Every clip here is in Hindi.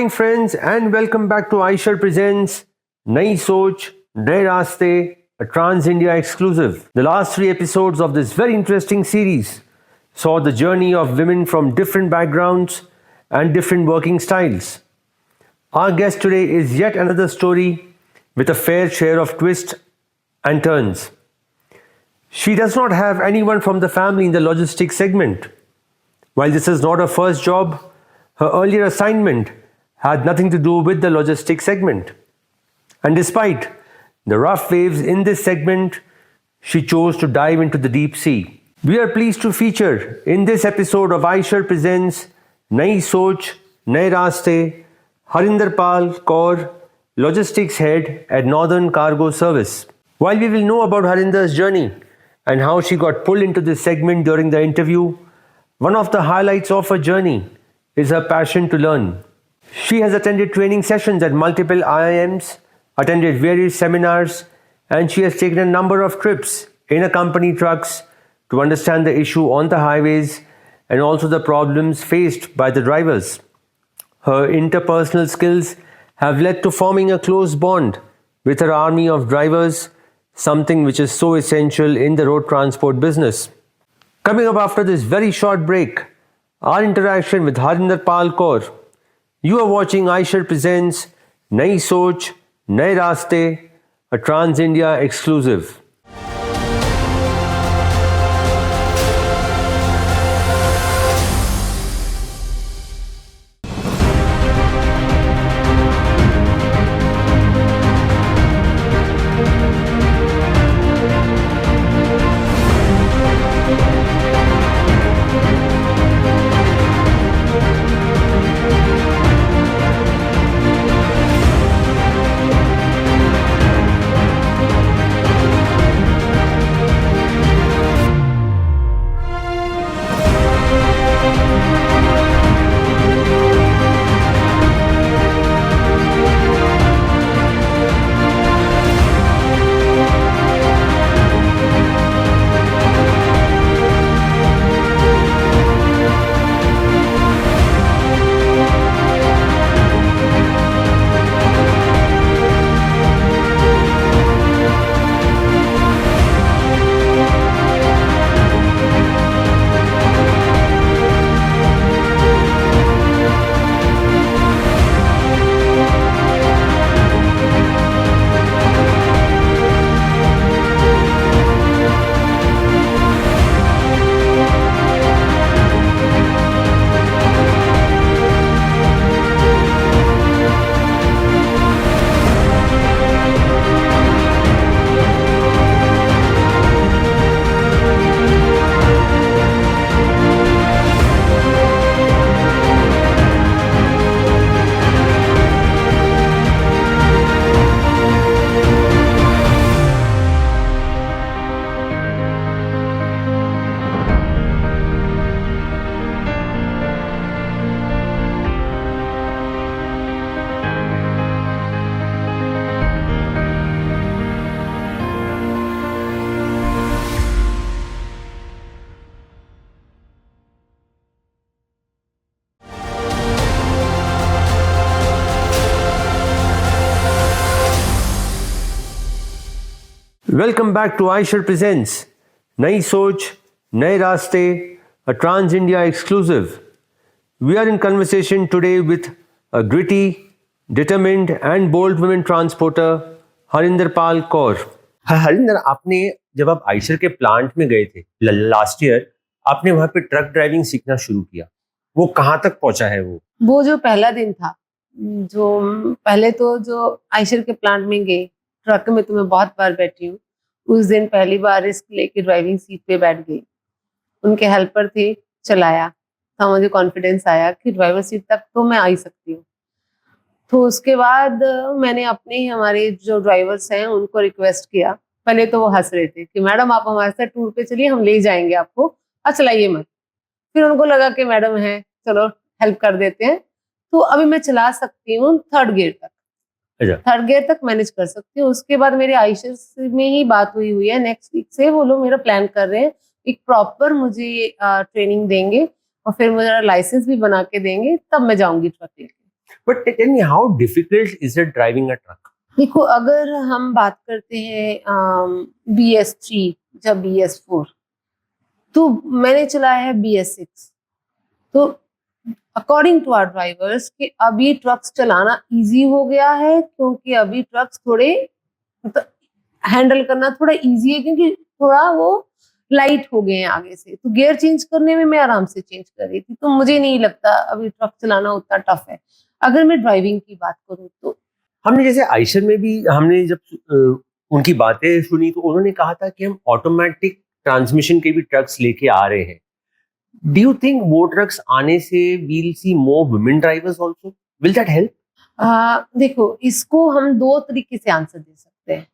morning, friends, and welcome back to Aisha Presents Nai Soch, Naye Raaste, a Trans India exclusive. The last three episodes of this very interesting series saw the journey of women from different backgrounds and different working styles. Our guest today is yet another story with a fair share of twists and turns. She does not have anyone from the family in the logistics segment. While this is not her first job, her earlier assignment had nothing to do with the logistics segment. And despite the rough waves in this segment, she chose to dive into the deep sea. We are pleased to feature in this episode of Aisha Presents Nai Soch, Naye Raaste, Harinder Pal Kaur, Logistics Head at Northern Cargo Service. While we will know about Harinder's journey and how she got pulled into this segment during the interview, one of the highlights of her journey is her passion to learn. She has attended training sessions at multiple IIMs, attended various seminars, and she has taken a number of trips in a company trucks to understand the issue on the highways and also the problems faced by the drivers. Her interpersonal skills have led to forming a close bond with her army of drivers, something which is so essential in the road transport business. Coming up after this very short break, our interaction with Harinder Pal Kaur. You are watching Aisha Presents Nai Soch, Naye Raaste, a Trans India exclusive. Welcome back to Aisha Presents Nai Soch, Naye Raaste, a Trans India exclusive. We are in conversation today with a gritty, determined and bold women transporter, Harinder Pal Kaur. Harinder, आपने जब आप आइशर के प्लांट में गए थे लास्ट ईयर, आपने वहां पे ट्रक ड्राइविंग सीखना शुरू किया. वो कहाँ तक पहुंचा है? वो जो पहला दिन था, जो पहले तो जो आइशर के प्लांट में गए, ट्रक में तो मैं बहुत बार बैठी हूँ. उस दिन पहली बार रिस्क लेके ड्राइविंग सीट पे बैठ गई. उनके हेल्पर थे, चलाया, तो मुझे कॉन्फिडेंस आया कि ड्राइवर सीट तक तो मैं आ ही सकती हूँ. तो उसके बाद मैंने अपने ही हमारे जो ड्राइवर्स हैं उनको रिक्वेस्ट किया. पहले तो वो हंस रहे थे कि मैडम आप हमारे साथ टूर पे चलिए, हम ले जाएंगे आपको, और चलाइए मत. फिर उनको लगा कि मैडम है, चलो हेल्प कर देते हैं. तो अभी मैं चला सकती हूँ थर्ड गियर तक मैनेज कर सकती हूँ. उसके बाद मेरे आइशर में ही बात हुई है. नेक्स्ट वीक से वो लोग मेरा प्लान कर रहे हैं, एक प्रॉपर मुझे ट्रेनिंग देंगे और फिर मेरा लाइसेंस भी बना के देंगे, तब मैं जाऊंगी ट्रक लेके. But tell me, how difficult is it driving a truck? देखो, अगर हम बात करते हैं BS3 या BS4, तो मैंने चलाया है BS6। तो अकॉर्डिंग टू आवर ड्राइवर्स कि अभी ट्रक्स चलाना इजी हो गया है, क्योंकि अभी ट्रक्स थोड़े हैंडल करना थोड़ा इजी है, क्योंकि थोड़ा वो लाइट हो गए हैं आगे से। तो गियर चेंज करने में मैं आराम से चेंज कर रही थी, तो मुझे नहीं लगता अभी ट्रक चलाना उतना टफ है। अगर मैं ड्राइविंग की बात करूँ तो हमने जैसे आयशर में भी हमने जब उनकी बातें सुनी तो उन्होंने कहा था कि हम ऑटोमेटिक ट्रांसमिशन के भी ट्रक्स लेके आ रहे हैं। डू यू थिंक वो ट्रक्स आने से we'll see more women drivers also? Will that help? देखो, इसको हम दो तरीके से आंसर दे सकते हैं।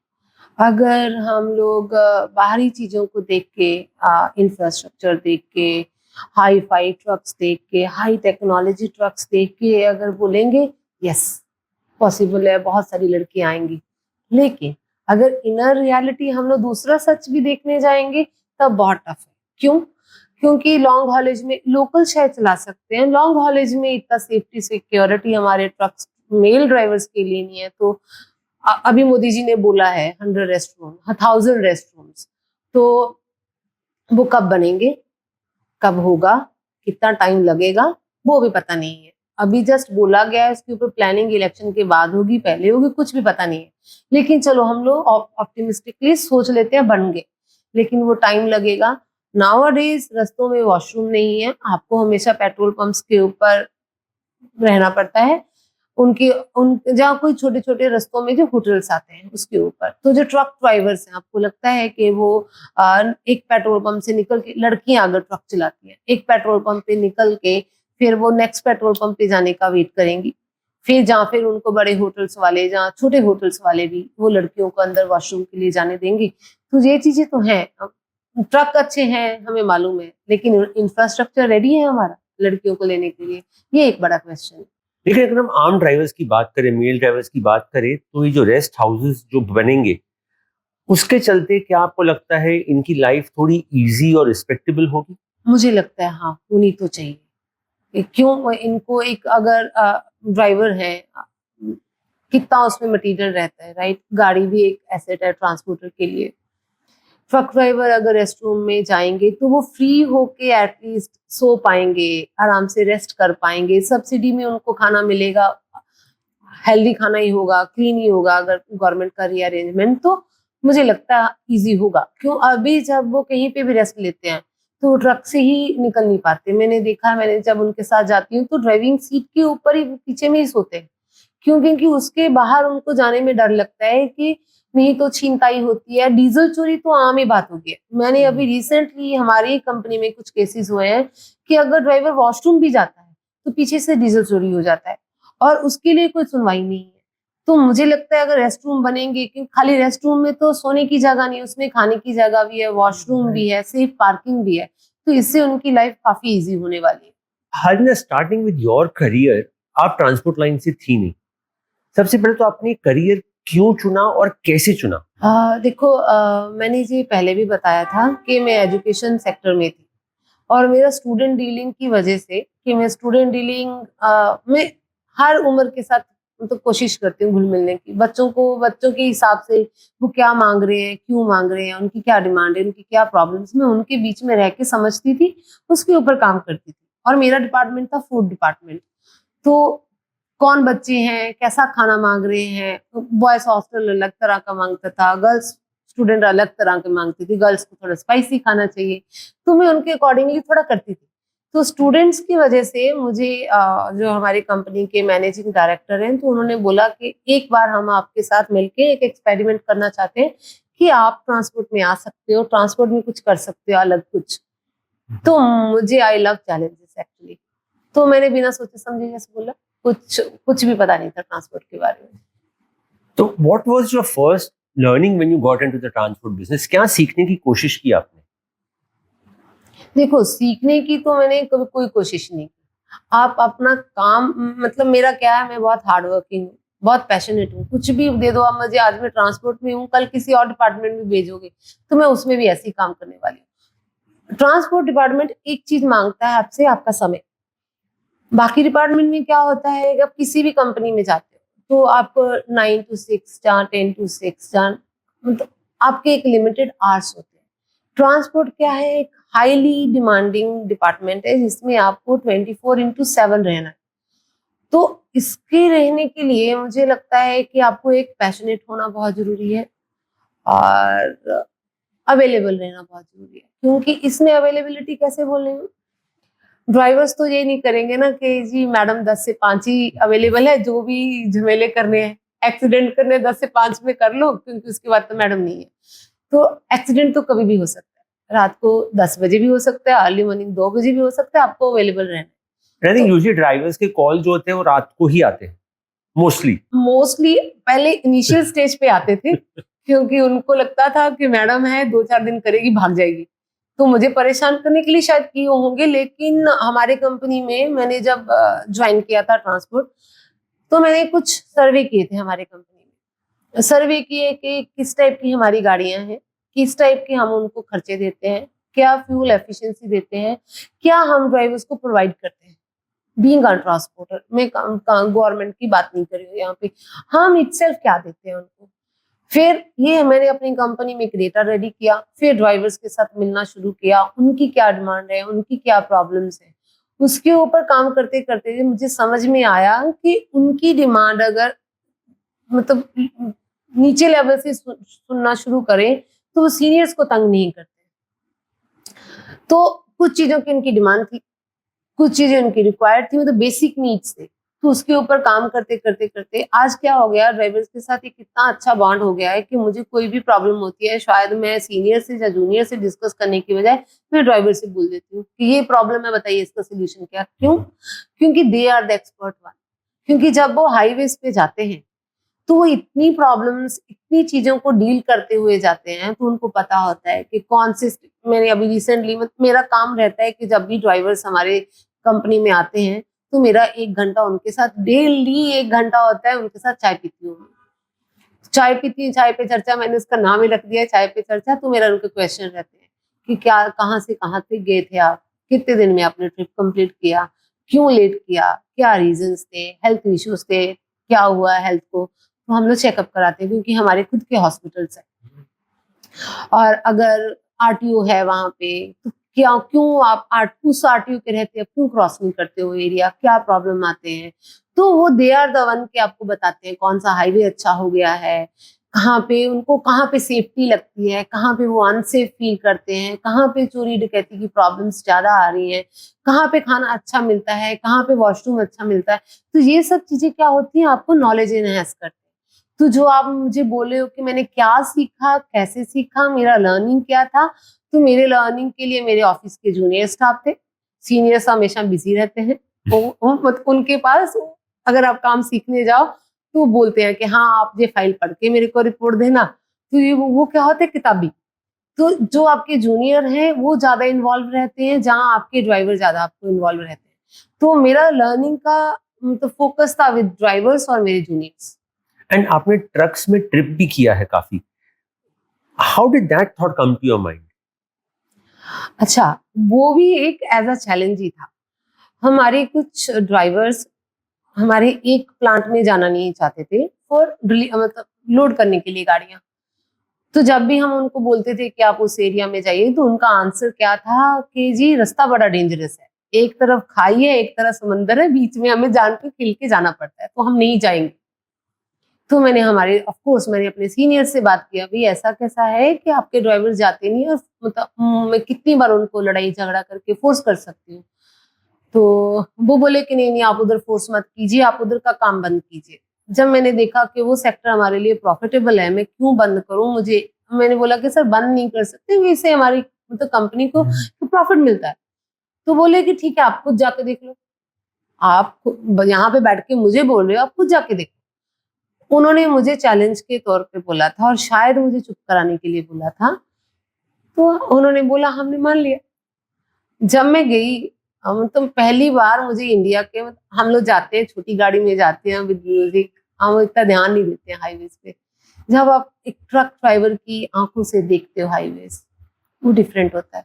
अगर हम लोग बाहरी चीजों को देख के, इंफ्रास्ट्रक्चर देख के, हाई फाई ट्रक्स देख के, हाई टेक्नोलॉजी ट्रक्स देख के अगर बोलेंगे, यस पॉसिबल है, बहुत सारी लड़कियां आएंगी। लेकिन अगर इनर रियलिटी हम लोग दूसरा सच भी देखने जाएंगे, तब बहुत टफ है। क्यों? क्योंकि लॉन्ग हॉलेज में लोकल शायद चला सकते हैं, लॉन्ग हॉलेज में इतना सेफ्टी सिक्योरिटी हमारे ट्रक्स मेल ड्राइवर्स के लिए नहीं है। तो अभी मोदी जी ने बोला है 100 रेस्ट रूम, 1000 रेस्ट रूम्स, तो वो कब बनेंगे, कब होगा, कितना टाइम लगेगा, वो भी पता नहीं है। अभी जस्ट बोला गया है, इसके ऊपर प्लानिंग इलेक्शन के बाद होगी, पहले होगी, कुछ भी पता नहीं है। लेकिन चलो हम लोग ऑप्टिमिस्टिकली सोच लेते हैं बन गए, लेकिन वो टाइम लगेगा। नाउअडेज रस्तों में वॉशरूम नहीं है, आपको हमेशा पेट्रोल पंप्स के ऊपर रहना पड़ता है। जहाँ कोई छोटे छोटे रस्तों में जो होटल्स आते हैं उसके ऊपर। तो जो ट्रक ड्राइवर्स हैं, आपको लगता है कि वो एक पेट्रोल पंप से निकल के, लड़कियां अगर ट्रक चलाती हैं, एक पेट्रोल पंप पे निकल के फिर वो नेक्स्ट पेट्रोल पंप पे जाने का वेट करेंगी, फिर उनको बड़े होटल्स वाले, जहाँ छोटे होटल्स वाले भी वो लड़कियों को अंदर वॉशरूम के लिए जाने देंगे? तो ये चीजें तो हैं। ट्रक अच्छे हैं हमें मालूम है, लेकिन इंफ्रास्ट्रक्चर रेडी है हमारा लड़कियों को लेने के लिए? ये एक बड़ा क्वेश्चन है। लेकिन अगर हम आम ड्राइवर्स की बात करें, मेल ड्राइवर्स की बात करें, तो ये जो रेस्ट हाउसेस जो बनेंगे, उसके चलते क्या आपको लगता है इनकी लाइफ थोड़ी इजी और रिस्पेक्टेबल होगी? मुझे लगता है हाँ, होनी तो चाहिए। क्यों? इनको एक अगर ड्राइवर है, कितना उसमें मटेरियल रहता है, राइट? गाड़ी भी एक एसेट है ट्रांसपोर्टर के लिए। ट्रक ड्राइवर अगर रेस्ट रूम में जाएंगे तो वो फ्री होके एटलीस्ट सो पाएंगे, आराम से रेस्ट कर पाएंगे। सब्सिडी में उनको खाना मिलेगा, हेल्दी खाना ही होगा, क्लीन ही होगा। अगर गवर्नमेंट का रीअरेंजमेंट, तो मुझे लगता है इजी होगा। क्यों? अभी जब वो कहीं पे भी रेस्ट लेते हैं तो वो ट्रक से ही निकल नहीं पाते। मैंने देखा है, मैंने जब उनके साथ जाती हूँ तो ड्राइविंग सीट के ऊपर ही, पीछे में ही सोते हैं। क्यों? क्योंकि उसके बाहर उनको जाने में डर लगता है कि नहीं तो छीनताई होती है। डीजल चोरी तो आम ही बात हो गई है। मैंने अभी रिसेंटली हमारी कंपनी में कुछ केसेस हुए हैं कि अगर ड्राइवर वॉशरूम भी जाता है तो पीछे से डीजल चोरी हो जाता है, और उसके लिए कोई सुनवाई नहीं है। तो मुझे लगता है अगर रेस्ट रूम बनेंगे, क्योंकि खाली रेस्ट रूम में तो सोने की जगह नहीं, उसमें खाने की जगह भी है, वॉशरूम भी है, सेफ पार्किंग भी है, तो इससे उनकी लाइफ काफी इजी होने वाली है। हर स्टार्टिंग विद योर करियर, आप ट्रांसपोर्ट लाइन से थी नहीं। सबसे पहले तो आपने करियर क्यों चुना और कैसे चुना? देखो, मैंने ये पहले भी बताया था कि मैं एजुकेशन सेक्टर में थी, और मेरा स्टूडेंट डीलिंग की वजह से, कि मैं स्टूडेंट डीलिंग में हर उम्र के साथ तो कोशिश करती हूँ घुल मिलने की। बच्चों के हिसाब से वो क्या मांग रहे हैं, क्यों मांग रहे हैं, उनकी क्या डिमांड है, उनकी क्या प्रॉब्लम्स, मैं उनके बीच में रह के समझती थी, उसके ऊपर काम करती थी। और मेरा डिपार्टमेंट था फूड डिपार्टमेंट। तो कौन बच्चे हैं, कैसा खाना मांग रहे हैं, बॉयज हॉस्टल अलग तरह का मांगता था, गर्ल्स स्टूडेंट अलग तरह के मांगती थी, गर्ल्स को थोड़ा स्पाइसी खाना चाहिए, तो मैं उनके अकॉर्डिंगली थोड़ा करती थी। तो स्टूडेंट्स की वजह से मुझे जो हमारी कंपनी के मैनेजिंग डायरेक्टर हैं, तो उन्होंने बोला कि एक बार हम आपके साथ मिलके एक एक्सपेरिमेंट करना चाहते हैं कि आप ट्रांसपोर्ट में आ सकते हो, ट्रांसपोर्ट में कुछ कर सकते हो अलग कुछ। तो मुझे आई लव चैलेंजेस एक्चुअली। तो मैंने बिना सोचे समझे जैसे बोला, कुछ भी पता नहीं था ट्रांसपोर्ट के बारे में। तो what was your first learning when you got into the transport business? क्या सीखने की कोशिश की आपने? देखो, सीखने की तो मैंने कभी कोई कोशिश नहीं की। आप अपना काम, मतलब मेरा क्या है, मैं बहुत हार्ड वर्किंग हूँ, बहुत पैशनेट हूँ। कुछ भी दे दो आप मुझे, आज मैं ट्रांसपोर्ट में हूँ, कल किसी और डिपार्टमेंट में भेजोगे तो मैं उसमें भी ऐसे ही काम करने वाली हूँ। ट्रांसपोर्ट डिपार्टमेंट एक चीज मांगता है आपसे, आपका समय। बाकी डिपार्टमेंट में क्या होता है कि आप किसी भी कंपनी में जाते हो तो आपको 9 to 6 या 10 to 6 या मतलब आपके एक लिमिटेड आवर्स होते हैं। ट्रांसपोर्ट क्या है, एक हाईली डिमांडिंग डिपार्टमेंट है जिसमें आपको 24/7 रहना है। तो इसके रहने के लिए मुझे लगता है कि आपको एक पैशनेट होना बहुत जरूरी है और अवेलेबल रहना बहुत जरूरी है। क्योंकि इसमें अवेलेबिलिटी कैसे बोल रही हूँ, ड्राइवर्स तो ये नहीं करेंगे ना कि जी मैडम 10 से 5 ही अवेलेबल है, जो भी झमेले करने हैं, एक्सीडेंट करने 10 से 5 में कर लो क्योंकि उसके बाद तो मैडम नहीं है। तो एक्सीडेंट तो कभी भी हो सकता है, रात को 10 बजे भी हो सकता है, अर्ली मॉर्निंग 2 बजे भी हो सकता है, आपको अवेलेबल रहना है। आई थिंक तो यूजुअली ड्राइवर्स के कॉल जो होते हैं वो रात को ही आते हैं मोस्टली पहले इनिशियल स्टेज पे आते थे क्योंकि उनको लगता था कि मैडम है 2-4 दिन करेगी भाग जाएगी, तो मुझे परेशान करने के लिए शायद किए होंगे। लेकिन हमारे कंपनी में मैंने जब ज्वाइन किया था ट्रांसपोर्ट, तो मैंने कुछ सर्वे किए थे हमारे कंपनी में। सर्वे किए कि किस टाइप की हमारी गाड़ियां हैं, किस टाइप के हम उनको खर्चे देते हैं, क्या फ्यूल एफिशिएंसी देते हैं, क्या हम ड्राइवर्स को प्रोवाइड करते हैं। बीइंग अ ट्रांसपोर्टर, मैं गवर्नमेंट की बात नहीं कर रही हूँ यहाँ पे, हम इटसेल्फ क्या देते हैं उनको। फिर ये मैंने अपनी कंपनी में एक डेटा रेडी किया, फिर ड्राइवर्स के साथ मिलना शुरू किया, उनकी क्या डिमांड है, उनकी क्या प्रॉब्लम्स है। उसके ऊपर काम करते करते मुझे समझ में आया कि उनकी डिमांड अगर मतलब नीचे लेवल से सुनना शुरू करें तो वो सीनियर्स को तंग नहीं करते। तो कुछ चीजों की उनकी डिमांड थी, कुछ चीजें उनकी रिक्वायर्ड थी, मतलब बेसिक नीड्स थे। तो उसके ऊपर काम करते करते करते आज क्या हो गया, ड्राइवर्स के साथ एक इतना अच्छा बॉन्ड हो गया है कि मुझे कोई भी प्रॉब्लम होती है, शायद मैं सीनियर से या जूनियर से डिस्कस करने की बजाय मैं ड्राइवर से बोल देती हूँ कि ये प्रॉब्लम है, बताइए इसका सोल्यूशन क्या। क्यों? क्योंकि they are the expert one. क्योंकि जब वो हाईवेज पे जाते हैं तो वो इतनी प्रॉब्लम्स, इतनी चीजों को डील करते हुए जाते हैं, तो उनको पता होता है कि कौन से। मैंने अभी रिसेंटली मेरा काम रहता है कि जब भी ड्राइवर्स हमारे कंपनी में आते हैं तो मेरा 1 घंटा उनके साथ, डेली 1 घंटा होता है उनके साथ चाय पीती हूँ। चाय पीती हूँ, चाय पे चर्चा, मैंने उसका नाम ही रख दिया है चाय पे चर्चा। तो मेरा उनके क्वेश्चन रहते हैं कि क्या, कहाँ से कहाँ तक गए थे आप, कितने दिन में आपने ट्रिप कंप्लीट किया, क्यों लेट किया, क्या रीजंस थे, हेल्थ इश्यूज थे, क्या हुआ हेल्थ को। तो हम लोग चेकअप कराते हैं क्योंकि हमारे खुद के हॉस्पिटल्स हैं। और अगर आरटीओ है वहां पे तो क्या, क्यों आप उस आरटीओ के रहते हैं, क्यों क्रॉस नहीं करते हो एरिया, क्या प्रॉब्लम आते हैं। तो वो दे आर द वन के आपको बताते हैं कौन सा हाईवे अच्छा हो गया है, कहाँ पे उनको, कहाँ पे सेफ्टी लगती है, कहाँ पे वो अनसेफ फील करते हैं, कहाँ पे चोरी डकैती की प्रॉब्लम्स ज्यादा आ रही हैं, कहाँ पे खाना अच्छा मिलता है, कहाँ पे वॉशरूम अच्छा मिलता है। तो ये सब चीजें क्या होती हैं, आपको नॉलेज एनहेंस करती है। तो जो आप मुझे बोले हो कि मैंने क्या सीखा, कैसे सीखा, मेरा लर्निंग क्या था, तो मेरे लर्निंग के लिए मेरे ऑफिस के जूनियर स्टाफ थे। सीनियर्स हमेशा बिजी रहते हैं, उनके पास अगर आप काम सीखने जाओ तो वो बोलते हैं कि हाँ आप ये फाइल पढ़ के मेरे को रिपोर्ट देना। तो ये वो क्या होते हैं, किताबी। तो जो आपके जूनियर हैं वो ज्यादा इन्वॉल्व रहते हैं, जहाँ आपके ड्राइवर ज्यादा आपको इन्वॉल्व रहते हैं। तो मेरा लर्निंग का मतलब फोकस था विद ड्राइवर्स और मेरे जूनियर्स। एंड आपने ट्रक्स में ट्रिप भी किया है काफी, how did that thought come to your mind? अच्छा, वो भी एक एज अ चैलेंज ही था। हमारे कुछ ड्राइवर्स हमारे एक प्लांट में जाना नहीं चाहते थे फॉर मतलब लोड करने के लिए गाड़ियां। तो जब भी हम उनको बोलते थे कि आप उस एरिया में जाइए, तो उनका आंसर क्या था कि जी रास्ता बड़ा डेंजरस है, एक तरफ खाई है, एक तरफ समंदर है, बीच में हमें जान के खिल के जाना पड़ता है, तो हम नहीं जाएंगे। तो मैंने अपने सीनियर से बात किया, भाई ऐसा कैसा है कि आपके ड्राइवर जाते नहीं, और मतलब मैं कितनी बार उनको लड़ाई झगड़ा करके फोर्स कर सकती हूँ। तो वो बोले कि नहीं नहीं, आप उधर फोर्स मत कीजिए, आप उधर का काम बंद कीजिए। जब मैंने देखा कि वो सेक्टर हमारे लिए प्रॉफिटेबल है, मैं क्यों बंद करूं, मैंने बोला कि सर बंद नहीं कर सकते, वैसे हमारी मतलब कंपनी को प्रॉफिट मिलता है। तो बोले कि ठीक है, आप खुद जाके देख लो, आप यहाँ पे बैठ के मुझे बोल रहे हो, आप खुद जाके देखो। उन्होंने मुझे चैलेंज के तौर पे बोला था और शायद मुझे चुप कराने के लिए बोला था। तो उन्होंने बोला, हमने मान लिया। जब मैं गई, मतलब पहली बार मुझे इंडिया के, हम लोग जाते हैं छोटी गाड़ी में जाते हैं विद म्यूजिक, हम इतना ध्यान नहीं देते हैं हाईवेज पे। जब आप एक ट्रक ड्राइवर की आंखों से देखते हो हाईवेज, वो डिफरेंट होता है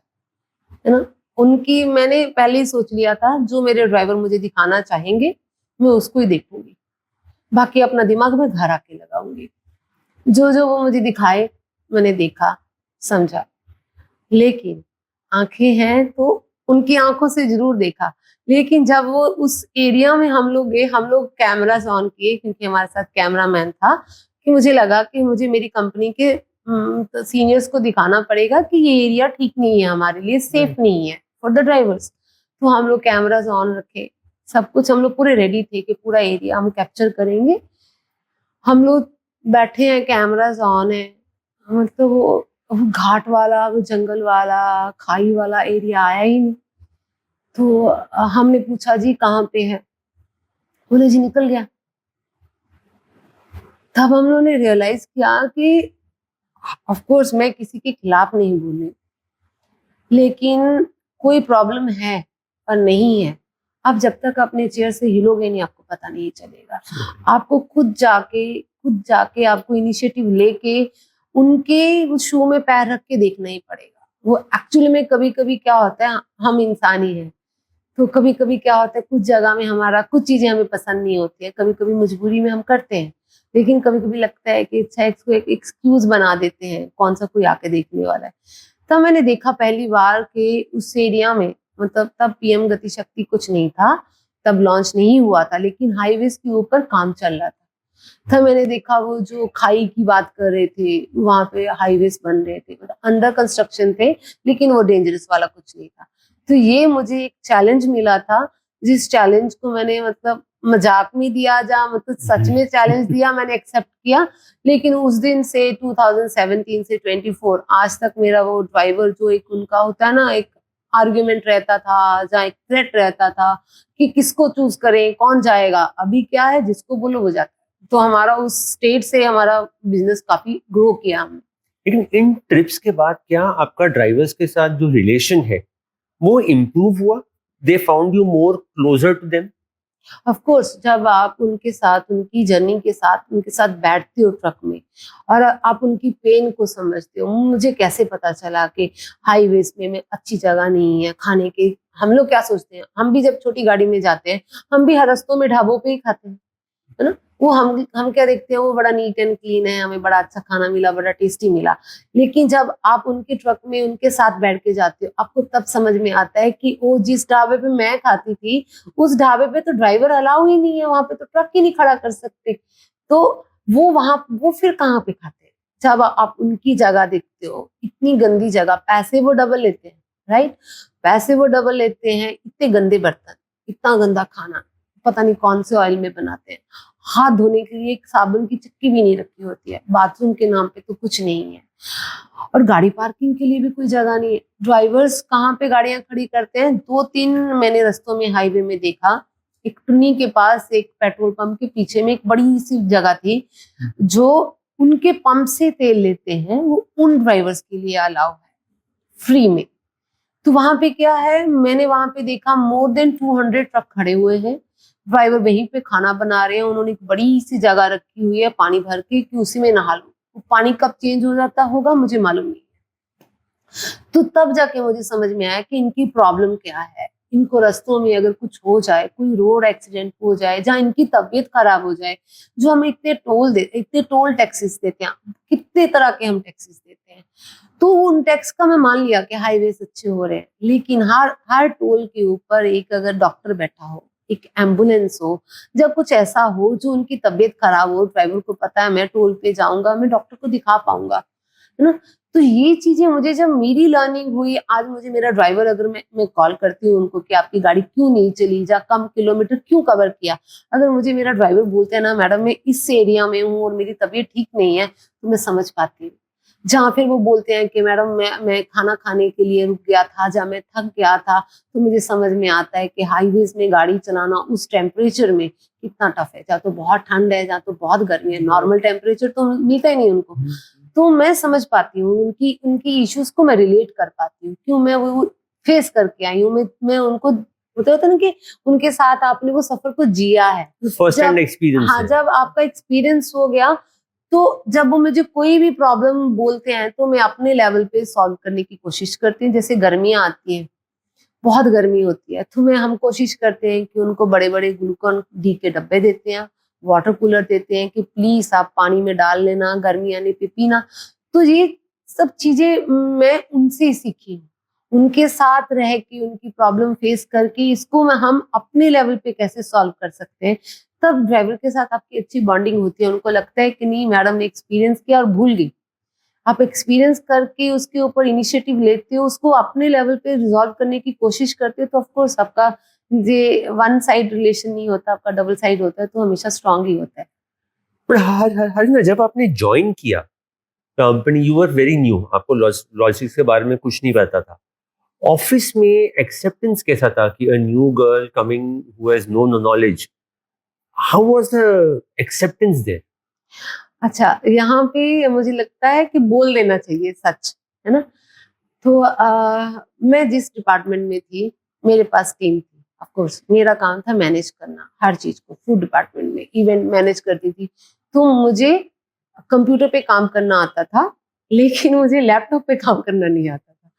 ना। उनकी मैंने पहले ही सोच लिया था, जो मेरे ड्राइवर मुझे दिखाना चाहेंगे मैं उसको ही देखूंगी, बाकी अपना दिमाग मैं घर आके लगाऊंगी। जो जो वो मुझे दिखाए मैंने देखा, समझा। लेकिन आंखें हैं तो उनकी आंखों से जरूर देखा। लेकिन जब वो उस एरिया में हम लोग गए, हम लोग कैमरास ऑन किए क्योंकि हमारे साथ कैमरामैन था, कि मुझे लगा कि मुझे मेरी कंपनी के सीनियर्स को दिखाना पड़ेगा कि ये एरिया ठीक नहीं है, हमारे लिए सेफ नहीं है फॉर द ड्राइवर्स। तो हम लोग कैमरास ऑन रखे, सब कुछ हम लोग पूरे रेडी थे कि पूरा एरिया हम कैप्चर करेंगे। हम लोग बैठे हैं, कैमरास ऑन है, मतलब वो घाट वाला, वो जंगल वाला, खाई वाला एरिया आया ही नहीं। तो हमने पूछा जी कहाँ पे है, बोले जी निकल गया। तब हम लोगों ने रियलाइज किया कि ऑफ कोर्स मैं किसी के खिलाफ नहीं बोली, लेकिन कोई प्रॉब्लम है और नहीं है, आप जब तक अपने चेयर से हिलोगे नहीं आपको पता नहीं चलेगा। आपको खुद जाके आपको इनिशिएटिव लेके उनके उस शू में पैर रख के देखना ही पड़ेगा। वो एक्चुअली में कभी कभी क्या होता है, हम इंसान ही हैं, तो कभी कभी क्या होता है कुछ जगह में हमारा कुछ चीजें हमें पसंद नहीं होती है, कभी कभी मजबूरी में हम करते हैं, लेकिन कभी कभी लगता है कि अच्छा इसको एक एक्सक्यूज बना देते हैं, कौन सा कोई आके देखने वाला है। तब मैंने देखा पहली बार कि उस एरिया में, मतलब तब पीएम गति शक्ति कुछ नहीं था, तब लॉन्च नहीं हुआ था, लेकिन हाईवेज के ऊपर काम चल रहा था। तब मैंने देखा वो जो खाई की बात कर रहे थे, वहां पे हाईवेज बन रहे थे, मतलब अंडर कंस्ट्रक्शन थे, लेकिन वो डेंजरस वाला कुछ नहीं था। तो ये मुझे एक चैलेंज मिला था, जिस चैलेंज को मैंने मतलब मजाक में दिया जा, मतलब सच में चैलेंज दिया, मैंने एक्सेप्ट किया। लेकिन उस दिन से 2017 से 24 आज तक मेरा वो ड्राइवर जो एक उनका होता है ना, एक आर्ग्यूमेंट रहता था, जहाँ एक थ्रेट रहता था कि किसको चूज करें, कौन जाएगा, अभी क्या है जिसको बोलो वो जाता है। तो हमारा उस स्टेट से हमारा बिजनेस काफी ग्रो किया हमने। लेकिन इन ट्रिप्स के बाद क्या आपका ड्राइवर्स के साथ जो रिलेशन है वो इम्प्रूव हुआ? They found you more closer to them? Of course, जब आप उनके साथ, उनकी जर्नी के साथ, उनके साथ बैठते हो ट्रक में और आप उनकी पेन को समझते हो। मुझे कैसे पता चला कि हाईवेज में अच्छी जगह नहीं है खाने के। हम लोग क्या सोचते हैं, हम भी जब छोटी गाड़ी में जाते हैं, हम भी हर रस्तों में ढाबों पे ही खाते हैं, है ना। वो हम क्या देखते हैं, वो बड़ा नीट एंड क्लीन है, हमें बड़ा अच्छा खाना मिला, बड़ा टेस्टी मिला। लेकिन जब आप उनके ट्रक में उनके साथ बैठ के जाते हो, आपको तब समझ में आता है कि वो जिस ढाबे पे मैं खाती थी, उस ढाबे पे तो ड्राइवर अलाउ ही नहीं है, वहां पे तो ट्रक ही नहीं खड़ा कर सकते। तो वो फिर कहाँ पे खाते हैं? जब आप उनकी जगह देखते हो, इतनी गंदी जगह, पैसे वो डबल लेते हैं, राइट, पैसे वो डबल लेते हैं, इतने गंदे बर्तन, इतना गंदा खाना, पता नहीं कौन से ऑयल में बनाते हैं, हाथ धोने के लिए एक साबुन की चक्की भी नहीं रखी होती है, बाथरूम के नाम पे तो कुछ नहीं है, और गाड़ी पार्किंग के लिए भी कोई जगह नहीं है। ड्राइवर्स कहाँ पे गाड़ियां खड़ी करते हैं, 2-3 मैंने रस्तों में हाईवे में देखा। एक टुन्नी के पास, एक पेट्रोल पंप के पीछे में एक बड़ी सी जगह थी, जो उनके पंप से तेल लेते हैं, वो उन ड्राइवर्स के लिए अलाउ है फ्री में। तो वहां पे क्या है, मैंने वहां पे देखा मोर देन 200 ट्रक खड़े हुए हैं, ड्राइवर वहीं पे खाना बना रहे हैं, उन्होंने एक बड़ी सी जगह रखी हुई है पानी भर के कि उसी में नहा लो। वो पानी कब चेंज हो जाता होगा मुझे मालूम नहीं है। तो तब जाके मुझे समझ में आया कि इनकी प्रॉब्लम क्या है। इनको रस्तों में अगर कुछ हो जाए, कोई रोड एक्सीडेंट हो जाए, जहाँ इनकी तबीयत खराब हो जाए, जो हम इतने टोल टैक्सेस देते हैं, कितने तरह के हम टैक्सेस देते हैं, तो उन टैक्स का मैं मान लिया कि हाईवेज अच्छे हो रहे हैं, लेकिन हर टोल के ऊपर एक अगर डॉक्टर बैठा हो, एक एम्बुलेंस हो, जब कुछ ऐसा हो जो उनकी तबीयत खराब हो, ड्राइवर को पता है मैं टोल पे जाऊंगा, मैं डॉक्टर को दिखा पाऊंगा, है ना। तो ये चीजें मुझे जब मेरी लर्निंग हुई, आज मुझे मेरा ड्राइवर, अगर मैं कॉल करती हूँ उनको कि आपकी गाड़ी क्यों नहीं चली, जा कम किलोमीटर क्यों कवर किया, अगर मुझे मेरा ड्राइवर बोलते हैं ना मैडम मैं इस एरिया में हूँ और मेरी तबीयत ठीक नहीं है, तो मैं समझ पाती हूँ। जहाँ फिर वो बोलते हैं कि मैडम मैं खाना खाने के लिए रुक गया था, जहाँ मैं थक गया था, तो मुझे समझ में आता है कि हाईवेज में गाड़ी चलाना उस टेम्परेचर में कितना टफ है, जहाँ तो बहुत ठंड है, जहाँ तो बहुत गर्मी है, नॉर्मल टेम्परेचर तो मिलता ही नहीं उनको। तो मैं समझ पाती हूँ उनकी इश्यूज को, मैं रिलेट कर पाती हूँ, क्यों मैं वो फेस करके आई हूँ। मैं उनको होता है ना कि उनके साथ आपने वो सफर को जिया है, फर्स्ट हैंड एक्सपीरियंस हाँ, है। जब आपका एक्सपीरियंस हो गया, तो जब वो मुझे कोई भी प्रॉब्लम बोलते हैं तो मैं अपने लेवल पे सॉल्व करने की कोशिश करती हूँ। जैसे गर्मियां आती हैं बहुत गर्मी होती है, तो हम कोशिश करते हैं कि उनको बड़े बड़े ग्लूकॉन डी के डब्बे देते हैं, वाटर कूलर देते हैं कि प्लीज आप पानी में डाल लेना, गर्मी आने पे पीना। तो ये सब चीजें मैं उनसे ही सीखी हूँ, उनके साथ रह के उनकी प्रॉब्लम फेस करके इसको हम अपने लेवल पे कैसे सॉल्व कर सकते हैं। तब ड्राइवर के साथ आपकी अच्छी बॉन्डिंग होती है, उनको लगता है कि नहीं मैडम ने एक्सपीरियंस किया और भूल गई। आप एक्सपीरियंस करके उसके ऊपर इनिशिएटिव लेते हो, उसको अपने लेवल पे रिजॉल्व करने की कोशिश करते हो, तो ऑफ कोर्स आपका ये वन साइड रिलेशन नहीं होता, आपका डबल साइड होता है, तो हमेशा स्ट्रांग ही होता है। पर हर जब आपने ज्वाइन किया company, you were very new, आपको लॉजिस्टिक्स के बारे में कुछ नहीं पता था। ऑफिस में एक्सेप्टेंस कैसा था कि a new girl coming who has no knowledge, how was the acceptance there? अच्छा, यहाँ पे मुझे लगता है कि बोल देना चाहिए सच, है ना? तो मैं जिस डिपार्टमेंट में थी, मेरे पास टीम थी। ऑफ कोर्स मेरा काम था मैनेज करना हर चीज को, फूड डिपार्टमेंट में इवेंट मैनेज करती थी। तो मुझे कंप्यूटर पे काम करना आता था, लेकिन मुझे लैपटॉप पे काम करना नहीं आता था।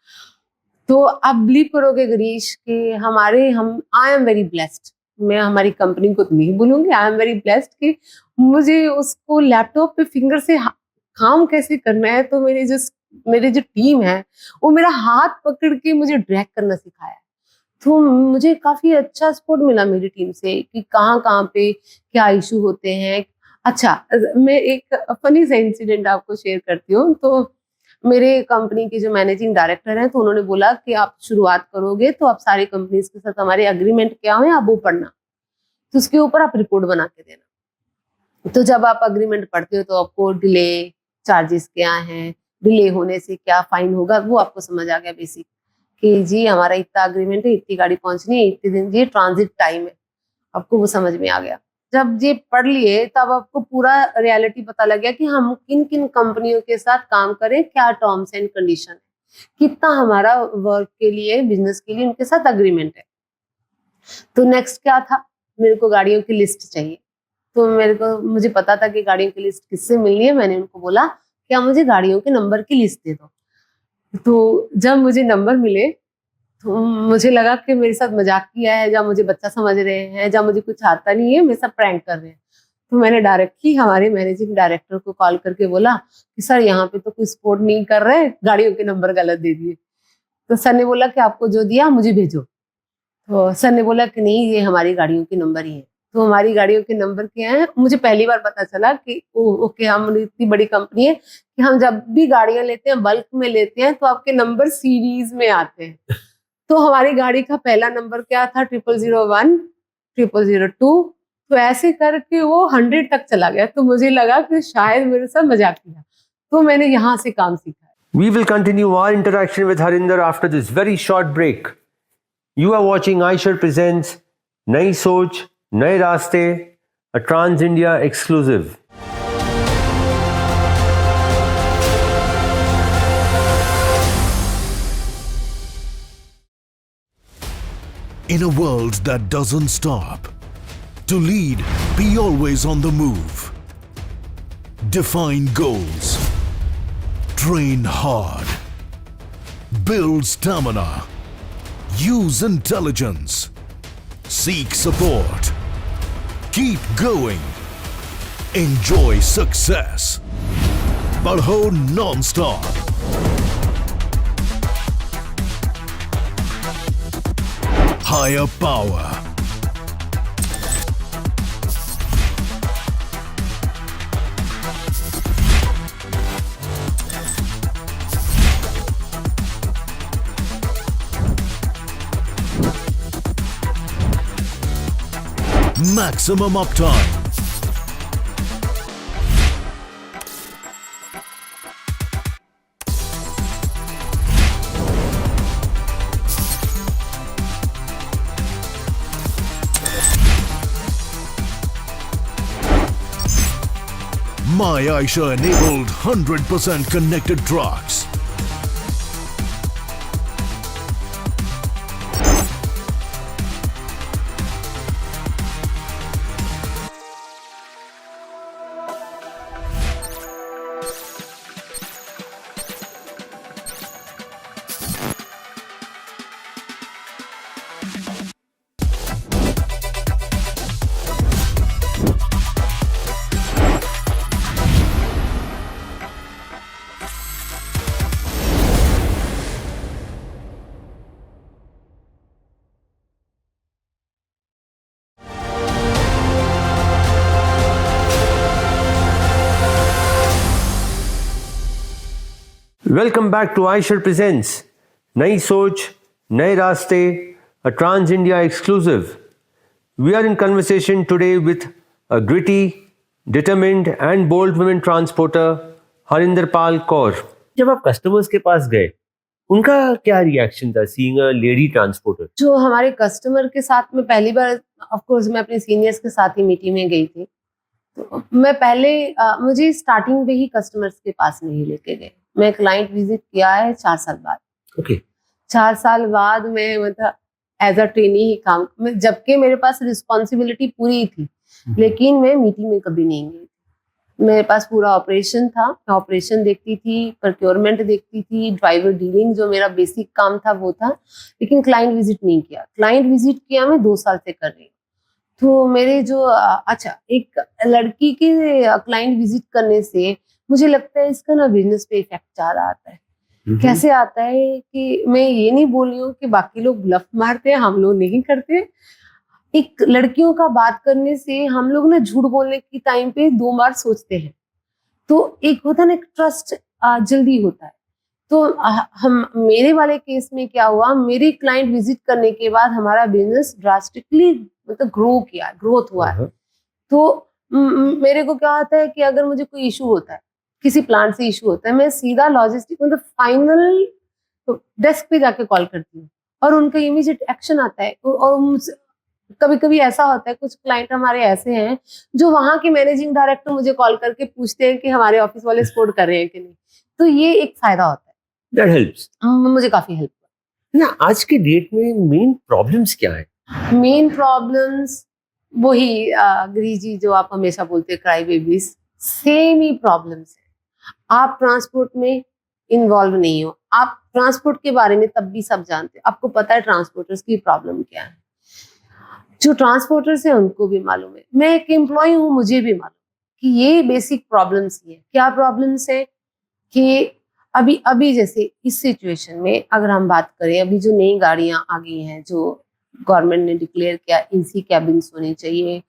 तो आप बिलीव करोगे गिरीश कि हम आई एम वेरी ब्लेस्ड, मैं हमारी कंपनी को तो नहीं बोलूंगी, आई एम वेरी ब्लेस्ड कि मुझे उसको लैपटॉप पे फिंगर से काम कैसे करना है, तो मेरी जो टीम है वो मेरा हाथ पकड़ के मुझे ड्रैग करना सिखाया। तो मुझे काफी अच्छा सपोर्ट मिला मेरी टीम से कि कहाँ पे क्या इशू होते हैं। अच्छा, मैं एक फनी सा इंसिडेंट आपको शेयर करती हूँ। तो मेरे कंपनी के जो मैनेजिंग डायरेक्टर हैं, तो उन्होंने बोला कि आप शुरुआत करोगे तो आप सारी कंपनीज के साथ हमारे एग्रीमेंट क्या हुए आप वो पढ़ना, तो उसके ऊपर आप रिपोर्ट बना के देना। तो जब आप अग्रीमेंट पढ़ते हो तो आपको डिले चार्जेस क्या हैं, डिले होने से क्या फाइन होगा, वो आपको समझ आ गया बेसिक कि जी हमारा इतना अग्रीमेंट है, इतनी गाड़ी पहुंचनी है, इतने दिन ये ट्रांजिट टाइम है, आपको वो समझ में आ गया। जब ये पढ़ लिए तब आपको पूरा रियलिटी पता लग गया कि हम किन किन कंपनियों के साथ काम करें, क्या टर्म्स एंड कंडीशन है, कितना हमारा वर्क के लिए बिजनेस के लिए उनके साथ अग्रीमेंट है। तो नेक्स्ट क्या था, मेरे को गाड़ियों की लिस्ट चाहिए। तो मुझे पता था कि गाड़ियों की लिस्ट किससे मिलनी है। मैंने उनको बोला क्या मुझे गाड़ियों के नंबर की लिस्ट दे दो। तो जब मुझे नंबर मिले तो मुझे लगा कि मेरे साथ मजाक किया है, या मुझे बच्चा समझ रहे हैं, या मुझे कुछ आता नहीं है, मेरे साथ प्रैंक कर रहे हैं। तो मैंने डायरेक्ट ही हमारे मैनेजिंग डायरेक्टर को कॉल करके बोला कि सर यहाँ पे तो कोई सपोर्ट नहीं कर रहे, गाड़ियों के नंबर गलत दे दिए। तो सर ने बोला कि आपको जो दिया मुझे भेजो। तो सर ने बोला कि नहीं ये हमारी गाड़ियों के नंबर ही है। तो हमारी गाड़ियों के नंबर क्या है, मुझे पहली बार पता चला कि ओके हम इतनी बड़ी कंपनी है कि हम जब भी गाड़ियां लेते हैं बल्क में लेते हैं तो आपके नंबर सीरीज में आते हैं। तो हमारी गाड़ी का पहला नंबर क्या था, 0001, 0002। तो ऐसे करके वो 100 तक चला गया। तो मुझे लगा कि शायद मेरे साथ मजाक किया, तो मैंने यहाँ से काम सीखा। We will continue our interaction with Harinder after this very short break. You are watching iShare presents Nai Soch, Nai Raste, a Trans India exclusive. In a world that doesn't stop, to lead, be always on the move. Define goals. Train hard. Build stamina. Use intelligence. Seek support. Keep going. Enjoy success. Badho non-stop. Higher power. Maximum uptime. My Aisha enabled 100% connected trucks. Welcome back to Aishar Presents नई सोच नए रास्ते, a Trans India exclusive. We are in conversation today with a gritty, determined and bold women transporter Harinder Pal Kaur. जब आप कस्टमर्स के पास गए, उनका क्या रिएक्शन था सीइंग अ लेडी ट्रांसपोर्टर? जो हमारे कस्टमर के साथ में पहली बार ऑफ कोर्स मैं अपने सीनियर्स के साथ ही मीटिंग में गई थी, तो मैं पहले मुझे स्टार्टिंग में ही कस्टमर्स के पास नहीं लेके गए। मैं क्लाइंट विजिट किया है 4 साल बाद। ओके 4 साल बाद मैं मतलब एज अ ट्रेनी ही काम जबकि मेरे पास रिस्पॉन्सिबिलिटी पूरी थी, लेकिन मैं मीटिंग में कभी नहीं गई। मेरे पास पूरा ऑपरेशन था, मैं ऑपरेशन देखती थी, प्रोक्योरमेंट देखती थी, ड्राइवर डीलिंग जो मेरा बेसिक काम था वो था, लेकिन क्लाइंट विजिट नहीं किया। क्लाइंट विजिट किया मैं 2 साल से कर रही हूँ। तो मेरे जो अच्छा एक लड़की के क्लाइंट विजिट करने से मुझे लगता है इसका ना बिजनेस पे इफेक्ट ज़्यादा आता है। कैसे आता है कि मैं ये नहीं बोल रही हूँ कि बाकी लोग ब्लफ मारते हैं, हम लोग नहीं करते। एक लड़कियों का बात करने से हम लोग ना झूठ बोलने की टाइम पे 2 बार सोचते हैं, तो एक होता है ना एक ट्रस्ट जल्दी होता है। तो हम मेरे वाले केस में क्या हुआ, मेरी क्लाइंट विजिट करने के बाद हमारा बिजनेस ड्रास्टिकली मतलब ग्रोथ हुआ है। तो मेरे को क्या होता है कि अगर मुझे कोई इशू होता है, किसी प्लांट से इशू होता है, मैं सीधा लॉजिस्टिक मतलब फाइनल डेस्क पे जाके कॉल करती हूँ और उनका इमीडिएट एक्शन आता है। और कभी कभी ऐसा होता है, कुछ क्लाइंट हमारे ऐसे हैं जो वहां के मैनेजिंग डायरेक्टर मुझे कॉल करके पूछते हैं कि हमारे ऑफिस वाले सपोर्ट कर रहे हैं कि नहीं। तो ये एक फायदा होता है, दैट हेल्प्स। मुझे काफी हेल्प हुआ। ना आज के डेट में मेन प्रॉब्लम्स क्या है? मेन प्रॉब्लम्स वही गिरी जी जो आप हमेशा बोलते हैं, क्राई बेबीज, सेम ही प्रॉब्लम्स है। आप ट्रांसपोर्ट में इन्वॉल्व नहीं हो, आप ट्रांसपोर्ट के बारे में तब भी सब जानते हैं, आपको पता है ट्रांसपोर्टर्स की प्रॉब्लम क्या है। जो ट्रांसपोर्टर्स हैं उनको भी मालूम है, मैं एक एम्प्लॉय हूँ, मुझे भी मालूम कि ये बेसिक प्रॉब्लम्स ही है। क्या प्रॉब्लम्स है कि अभी जैसे इस सिचुएशन में अगर हम बात करें, अभी जो नई गाड़ियां आ गई हैं, जो गवर्नमेंट ने डिक्लेयर किया, एसी कैबिन्स होने चाहिए,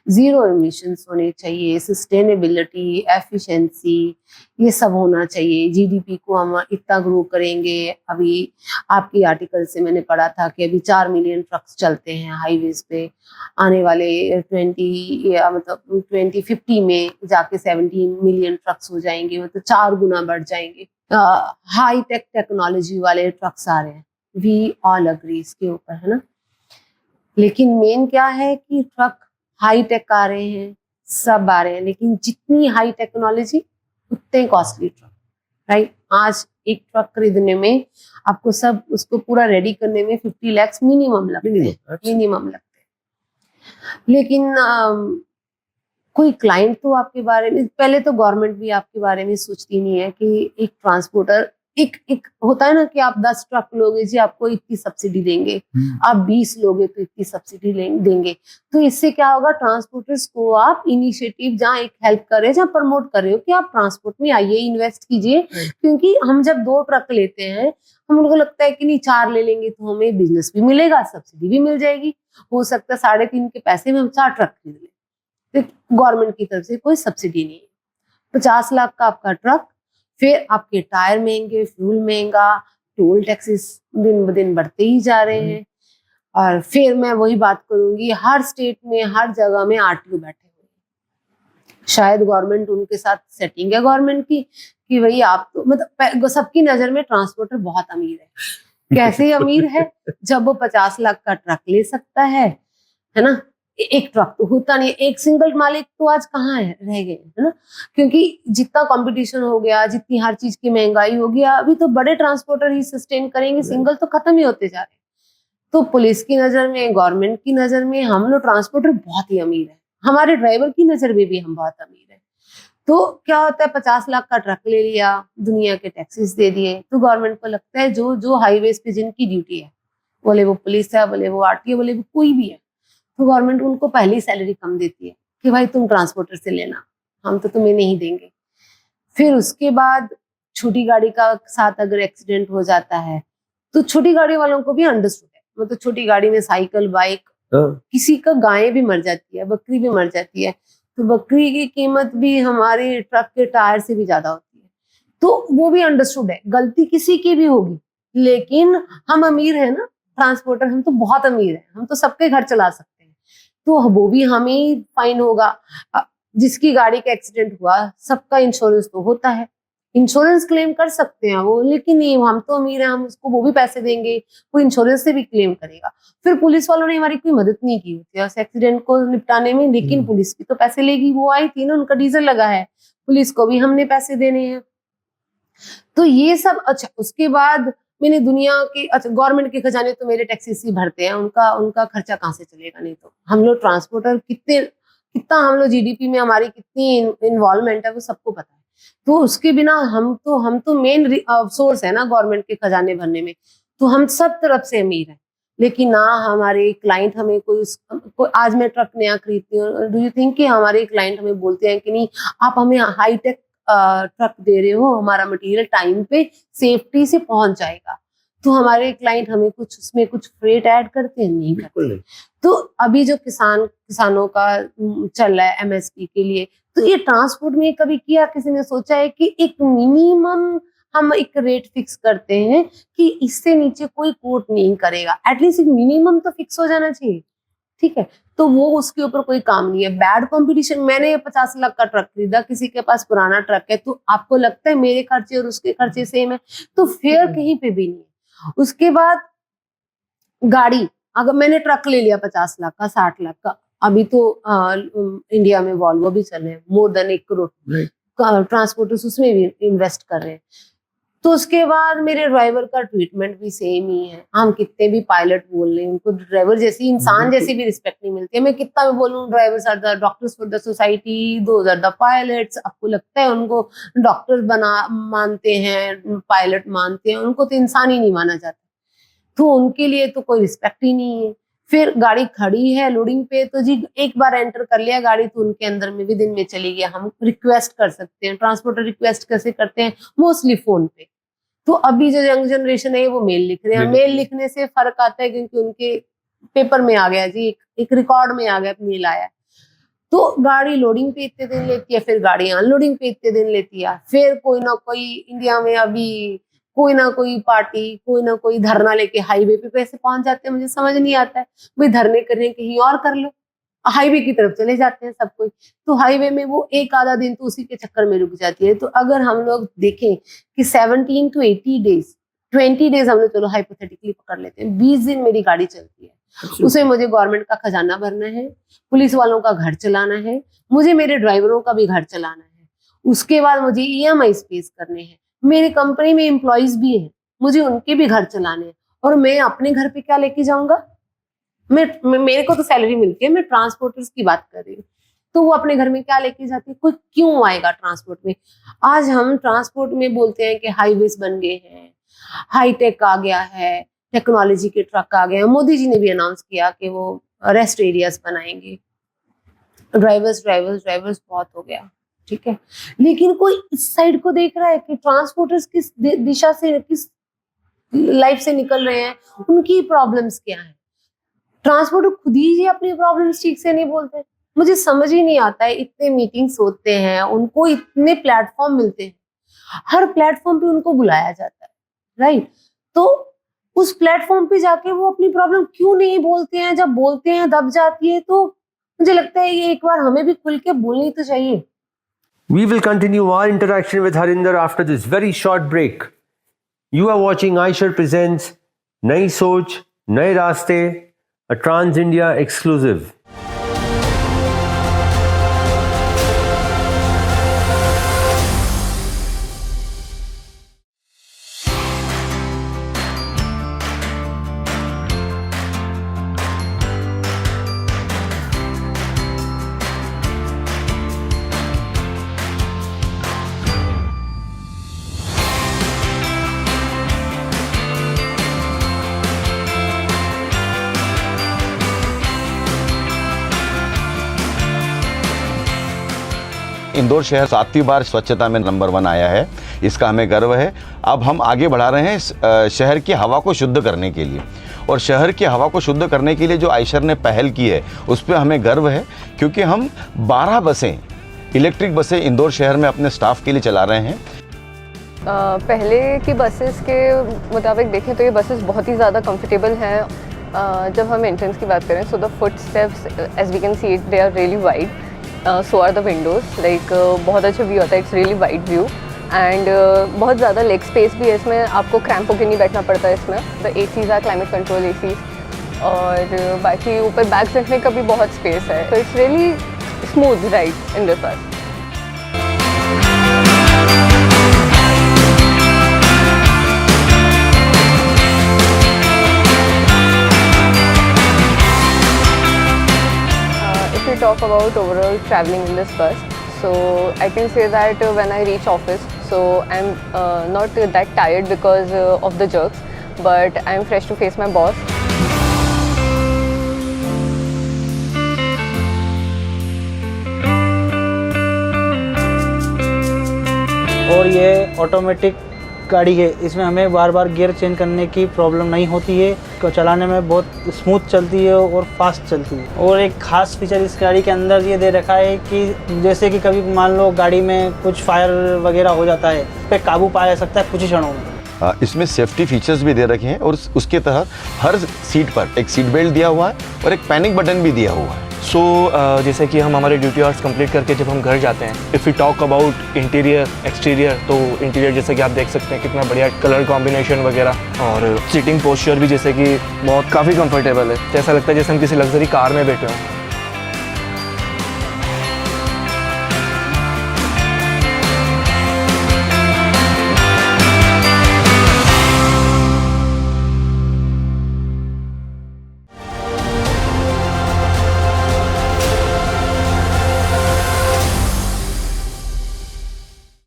जीरो एमिशंस होने चाहिए, सस्टेनेबिलिटी, एफिशिएंसी, ये सब होना चाहिए। जीडीपी को हम इतना ग्रो करेंगे। अभी आपकी आर्टिकल से मैंने पढ़ा था कि अभी 4 मिलियन ट्रक्स चलते हैं हाईवेज पे, आने वाले 2050 में जाके 17 मिलियन ट्रक्स हो जाएंगे, मतलब 4 गुना बढ़ जाएंगे। हाई टेक टेक्नोलॉजी वाले ट्रक्स आ रहे हैं, वी ऑल अग्री इसके ऊपर, है ना। लेकिन मेन क्या है कि ट्रक हाई टेक आ रहे हैं, सब आ रहे हैं, लेकिन जितनी हाई टेक्नोलॉजी उतने कॉस्टली ट्रक, राइट। आज एक ट्रक खरीदने में आपको सब उसको पूरा रेडी करने में 50 लाख मिनिमम लगते हैं। लेकिन कोई क्लाइंट तो आपके बारे में, पहले तो गवर्नमेंट भी आपके बारे में सोचती नहीं है कि एक ट्रांसपोर्टर, एक होता है ना कि आप 10 ट्रक लोगे जी आपको इतनी सब्सिडी देंगे, आप 20 लोगे तो इतनी सब्सिडी देंगे। तो इससे क्या होगा, ट्रांसपोर्टर्स को आप इनिशिएटिव जहाँ एक हेल्प कर रहे हैं, जहाँ प्रमोट कर रहे हो कि आप ट्रांसपोर्ट में आइए, इन्वेस्ट कीजिए। क्योंकि हम जब 2 ट्रक लेते हैं, हम लोगों को लगता है कि नहीं 4 ले लेंगे तो हमें बिजनेस भी मिलेगा, सब्सिडी भी मिल जाएगी, हो सकता है 3.5 के पैसे में हम 4 ट्रक खरीद लें। गवर्नमेंट की तरफ से कोई सब्सिडी नहीं है। 50 लाख का आपका ट्रक, फिर आपके टायर महंगे, फ्यूल महंगा, टोल टैक्सेस दिन ब दिन बढ़ते ही जा रहे हैं। और फिर मैं वही बात करूंगी, हर स्टेट में हर जगह में आरटीओ बैठे हुए हैं। शायद गवर्नमेंट उनके साथ सेटिंग है गवर्नमेंट की कि भाई आप तो मतलब सबकी नजर में ट्रांसपोर्टर बहुत अमीर है। कैसे अमीर है, जब वो 50 लाख का ट्रक ले सकता है ना। एक ट्रक तो होता नहीं, एक सिंगल मालिक तो आज कहाँ है, रह गए, है ना। क्योंकि जितना कंपटीशन हो गया, जितनी हर चीज की महंगाई हो गया, अभी तो बड़े ट्रांसपोर्टर ही सस्टेन करेंगे, सिंगल तो खत्म ही होते जा रहे हैं। तो पुलिस की नजर में, गवर्नमेंट की नजर में हम लोग ट्रांसपोर्टर बहुत ही अमीर है, हमारे ड्राइवर की नजर में भी हम बहुत अमीर है। तो क्या होता है, 50 लाख का ट्रक ले लिया, दुनिया के टैक्सेस दे दिए, तो गवर्नमेंट को लगता है जो हाईवेज पे जिनकी ड्यूटी है, बोले वो पुलिस है, बोले वो आरटीओ, बोले वो कोई भी है, तो गवर्नमेंट उनको पहली सैलरी कम देती है कि भाई तुम ट्रांसपोर्टर से लेना, हम तो तुम्हें नहीं देंगे। फिर उसके बाद छोटी गाड़ी का साथ अगर एक्सीडेंट हो जाता है तो छोटी गाड़ी वालों को भी अंडरस्टूड है, मतलब छोटी गाड़ी में साइकिल, बाइक, किसी का गाय भी मर जाती है, बकरी भी मर जाती है, तो बकरी की कीमत भी हमारे ट्रक के टायर से भी ज्यादा होती है। तो वो भी अंडरस्टूड है, गलती किसी की भी होगी, लेकिन हम अमीर है ना ट्रांसपोर्टर, हम तो बहुत अमीर है, हम तो सबके घर चला सकते हैं, तो वो भी हमें फाइन होगा। जिसकी गाड़ी का एक्सीडेंट हुआ सबका इंश्योरेंस तो होता है, इंश्योरेंस क्लेम कर सकते हैं वो, लेकिन नहीं, हम तो अमीर हैं, हम उसको वो भी पैसे देंगे, वो इंश्योरेंस से भी क्लेम करेगा। फिर पुलिस वालों ने हमारी कोई मदद नहीं की होती है उस एक्सीडेंट को निपटाने में, लेकिन पुलिस भी तो पैसे लेगी, वो आई थी ना, उनका डीजल लगा है, पुलिस को भी हमने पैसे देने हैं। तो ये सब अच्छा। उसके बाद मैंने दुनिया के, अच्छा गवर्नमेंट के खजाने तो मेरे टैक्सेस ही भरते हैं, उनका खर्चा कहाँ से चलेगा, नहीं तो हम लोग ट्रांसपोर्टर कितना हम लोग जीडीपी में हमारी कितनी इन्वॉल्वमेंट है वो सबको पता है। तो उसके बिना हम तो मेन सोर्स है ना गवर्नमेंट के खजाने भरने में, तो हम सब तरफ से अमीर है। लेकिन ना हमारे क्लाइंट हमें कोई आज मैं ट्रक नया खरीदती हूँ, डू यू थिंक कि हमारे क्लाइंट हमें बोलते हैं कि नहीं आप हमें हाईटेक ट्रक दे रहे हो, हमारा मटेरियल टाइम पे सेफ्टी से पहुंच जाएगा, तो हमारे क्लाइंट हमें उसमें कुछ फ्रेट ऐड करते हैं? नहीं करते। तो अभी जो किसानों का चल रहा है एमएसपी के लिए, तो ये ट्रांसपोर्ट में कभी किया किसी ने सोचा है कि एक मिनिमम हम एक रेट फिक्स करते हैं कि इससे नीचे कोई कोट नहीं करेगा, एटलीस्ट एक मिनिमम तो फिक्स हो जाना चाहिए, ठीक है। तो वो उसके ऊपर कोई काम नहीं है। बैड कंपटीशन, मैंने 50 लाख का ट्रक खरीदा, किसी के पास पुराना ट्रक है, तो आपको लगता है मेरे खर्चे और उसके खर्चे सेम है? तो फेयर कहीं पे भी नहीं है। उसके बाद गाड़ी, अगर मैंने ट्रक ले लिया 50 लाख का, 60 लाख का, अभी तो इंडिया में वॉल्वो भी चल रहे हैं, मोर देन 1 करोड़ ट्रांसपोर्टर्स उसमें भी इन्वेस्ट कर रहे हैं। तो उसके बाद मेरे ड्राइवर का ट्रीटमेंट भी सेम ही है। हम कितने भी पायलट बोल रहे हैं, उनको ड्राइवर जैसी, इंसान जैसी भी रिस्पेक्ट नहीं मिलती है। मैं कितना भी बोलूं drivers are the doctors for the society, those are the pilots, आपको लगता है उनको डॉक्टर्स मानते हैं, पायलट मानते हैं, उनको तो इंसान ही नहीं माना जाता, तो उनके लिए तो कोई रिस्पेक्ट ही नहीं है। फिर गाड़ी खड़ी है लोडिंग पे, तो जी एक बार एंटर कर लिया गाड़ी तो उनके अंदर में भी दिन में चली गया। हम रिक्वेस्ट कर सकते हैं, ट्रांसपोर्टर रिक्वेस्ट कैसे करते हैं? मोस्टली फोन पे। तो अभी जो यंग जनरेशन है वो मेल लिख रहे हैं, मेल लिखने से फर्क आता है क्योंकि उनके पेपर में आ गया जी, एक रिकॉर्ड में आ गया, मेल आया। तो गाड़ी लोडिंग पे इतने दिन लेती है, फिर गाड़ी अनलोडिंग पे इतने दिन लेती है, फिर कोई ना कोई इंडिया में अभी कोई ना कोई पार्टी, कोई ना कोई धरना लेके हाईवे पे कैसे पहुंच जाते हैं मुझे समझ नहीं आता है। भाई धरने करने कहीं और कर लो, हाईवे की तरफ चले जाते हैं सब कोई, तो हाईवे में वो एक आधा दिन तो उसी के चक्कर में रुक जाती है। तो अगर हम लोग देखें कि 17 to 80 डेज, 20 डेज हम लोग चलो हाइपोथेटिकली पकड़ लेते हैं, 20 दिन मेरी गाड़ी चलती है, उसमें मुझे गवर्नमेंट का खजाना भरना है, पुलिस वालों का घर चलाना है, मुझे मेरे ड्राइवरों का भी घर चलाना है, उसके बाद मुझे EMI पेश करने हैं, मेरी कंपनी में एम्प्लॉइज भी हैं, मुझे उनके भी घर चलाने हैं, और मैं अपने घर पे क्या लेके जाऊंगा? मेरे को तो सैलरी मिलती है, मैं ट्रांसपोर्टर्स की बात कर रही हूँ, तो वो अपने घर में क्या लेके जाते हैं? कोई क्यों आएगा ट्रांसपोर्ट में? आज हम ट्रांसपोर्ट में बोलते हैं कि हाईवेज बन गए हैं, हाईटेक आ गया है, टेक्नोलॉजी के ट्रक आ गए हैं, मोदी जी ने भी अनाउंस किया कि वो रेस्ट एरियाज बनाएंगे, ड्राइवर्स बहुत हो गया, ठीक है। लेकिन कोई इस साइड को देख रहा है कि ट्रांसपोर्टर्स किस दिशा से, किस लाइफ से निकल रहे हैं, उनकी प्रॉब्लम्स क्या है? ट्रांसपोर्टर खुद ही अपनी प्रॉब्लम्स ठीक से नहीं बोलते। मुझे समझ ही नहीं आता है, इतने मीटिंग्स होते हैं, उनको इतने प्लेटफॉर्म मिलते हैं, हर प्लेटफॉर्म पे उनको बुलाया जाता है, राइट? तो उस प्लेटफॉर्म पे जाके वो अपनी प्रॉब्लम क्यों नहीं बोलते हैं? जब बोलते हैं दब जाती है। तो मुझे लगता है ये एक बार हमें भी खुल के बोलनी तो चाहिए। We will continue our interaction with Harinder after this very short break. You are watching iShare Presents Nai Soch, Nai Raaste, a Trans India exclusive. Indore शहर 7वीं बार स्वच्छता में नंबर 1 आया है, इसका हमें गर्व है। अब हम आगे बढ़ा रहे हैं शहर की हवा को शुद्ध करने के लिए, और शहर की हवा को शुद्ध करने के लिए जो आइशर ने पहल की है उस पर हमें गर्व है, क्योंकि हम 12 बसें, इलेक्ट्रिक बसें इंदौर शहर में अपने स्टाफ के लिए चला रहे हैं। पहले की बसेस के मुताबिक देखें तो ये बसेस बहुत ही ज़्यादा कंफर्टेबल हैं। जब हम एंट्रेंस की बात करें, so the footsteps as we can see it, they are really wide, so are the windows, like बहुत अच्छा व्यू आता है, it's really wide view and बहुत ज़्यादा लेग स्पेस भी है इसमें, आपको क्रैम्प होकर नहीं बैठना पड़ता है इसमें। The ACs are climate control ACs, और बाकी ऊपर बैग्स रखने का भी बहुत स्पेस है, तो it's really smooth ride in this बस। If we talk about overall traveling in this bus, so I can say that when I reach office, so I'm not that tired because of the jerks, but I'm fresh to face my boss. और ये ऑटोमेटिक गाड़ी है, इसमें हमें बार बार गियर चेंज करने की प्रॉब्लम नहीं होती है, को चलाने में बहुत स्मूथ चलती है और फास्ट चलती है। और एक ख़ास फीचर इस गाड़ी के अंदर ये दे रखा है कि जैसे कि कभी मान लो गाड़ी में कुछ फायर वगैरह हो जाता है, पे काबू पाया जा सकता है कुछ ही क्षणों में। इसमें सेफ्टी फीचर्स भी दे रखे हैं और उसके तहत हर सीट पर एक सीट बेल्ट दिया हुआ है और एक पैनिक बटन भी दिया हुआ है। सो जैसे कि हम हमारे ड्यूटी आवर्स कंप्लीट करके जब हम घर जाते हैं, if you talk about interior exterior, तो इंटीरियर जैसे कि आप देख सकते हैं कितना बढ़िया कलर कॉम्बिनेशन वगैरह, और सीटिंग पोस्चर भी जैसे कि बहुत काफ़ी कंफर्टेबल है, तो ऐसा लगता है जैसे हम किसी लग्जरी कार में बैठे हों।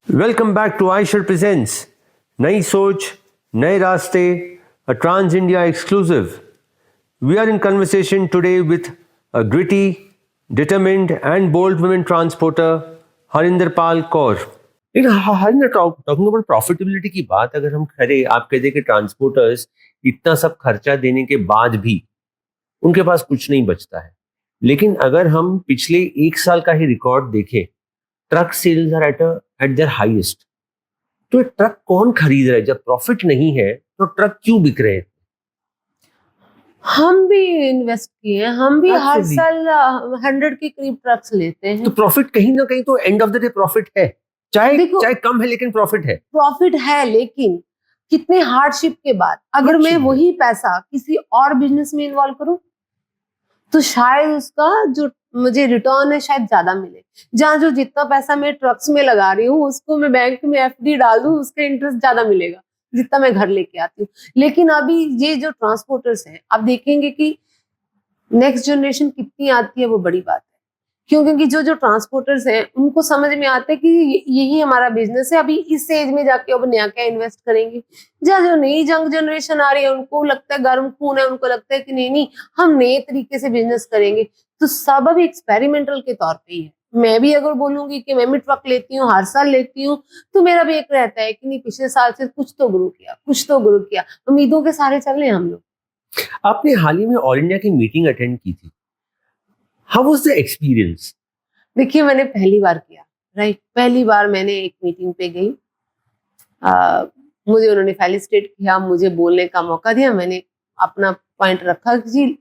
Welcome back to iShare Presents नई सोच नए रास्ते, a Trans India exclusive. We are in conversation today with a gritty, determined and bold women transporter, Harinder Pal Kaur. Harinder, talking about profitability की बात अगर हम करें, आप कहते कि ट्रांसपोर्टर्स इतना सब खर्चा देने के बाद भी उनके पास कुछ नहीं बचता है, लेकिन अगर हम पिछले एक साल का ही रिकॉर्ड देखें, truck sales are at their highest. तो ट्रक कौन खरीद रहा है? जब प्रॉफिट नहीं है तो ट्रक क्यों बिक रहे हैं? हम भी इन्वेस्ट किए हैं, हम भी हर Absolutely. साल 100 के करीब ट्रक्स लेते हैं। तो प्रॉफिट कहीं ना कहीं तो end of the day profit है, चाहे देखो, चाहे कम है लेकिन प्रॉफिट है। प्रॉफिट है, लेकिन कितने हार्डशिप के बाद अगर मैं Hardship वही पैसा किसी और बिजनेस में इन्वॉल्व करूं तो शायद उसका जो मुझे रिटर्न है शायद ज्यादा मिले। जहाँ जो जितना पैसा मैं ट्रक्स में लगा रही हूँ उसको मैं बैंक में एफडी डाल दूं, उसका इंटरेस्ट ज्यादा मिलेगा जितना मैं घर लेके आती हूँ। लेकिन अभी ये जो ट्रांसपोर्टर्स हैं, आप देखेंगे कि नेक्स्ट जनरेशन कितनी आती है, वो बड़ी बात है। क्यों? क्योंकि जो जो ट्रांसपोर्टर्स हैं उनको समझ में आता है कि यही हमारा बिजनेस है, अभी इस एज में जाके अब नया क्या इन्वेस्ट करेंगे। जहाँ जो नई यंग जनरेशन आ रही है उनको लगता है, गर्म खून है, उनको लगता है कि नहीं नहीं हम नए तरीके से बिजनेस करेंगे। तो सब अभी एक्सपेरिमेंटल के तौर पे ही है। मैं भी अगर बोलूंगी कि मैं भी ट्रक लेती हूँ, हर साल लेती हूँ, तो मेरा भी एक रहता है कि नहीं पिछले साल से कुछ तो ग्रो किया, कुछ तो ग्रो किया, उम्मीदों के सारे चल रहे हैं हम लोग। आपने हाल ही में ऑल इंडिया की मीटिंग अटेंड की थी, हाउ वाज द एक्सपीरियंस? देखिए, मैंने पहली बार किया, राइट, पहली बार मैंने एक मीटिंग पे गई। मुझे उन्होंने फेलिसिटेट किया, मुझे बोलने का मौका दिया, मैंने अपना पॉइंट रखा कि जी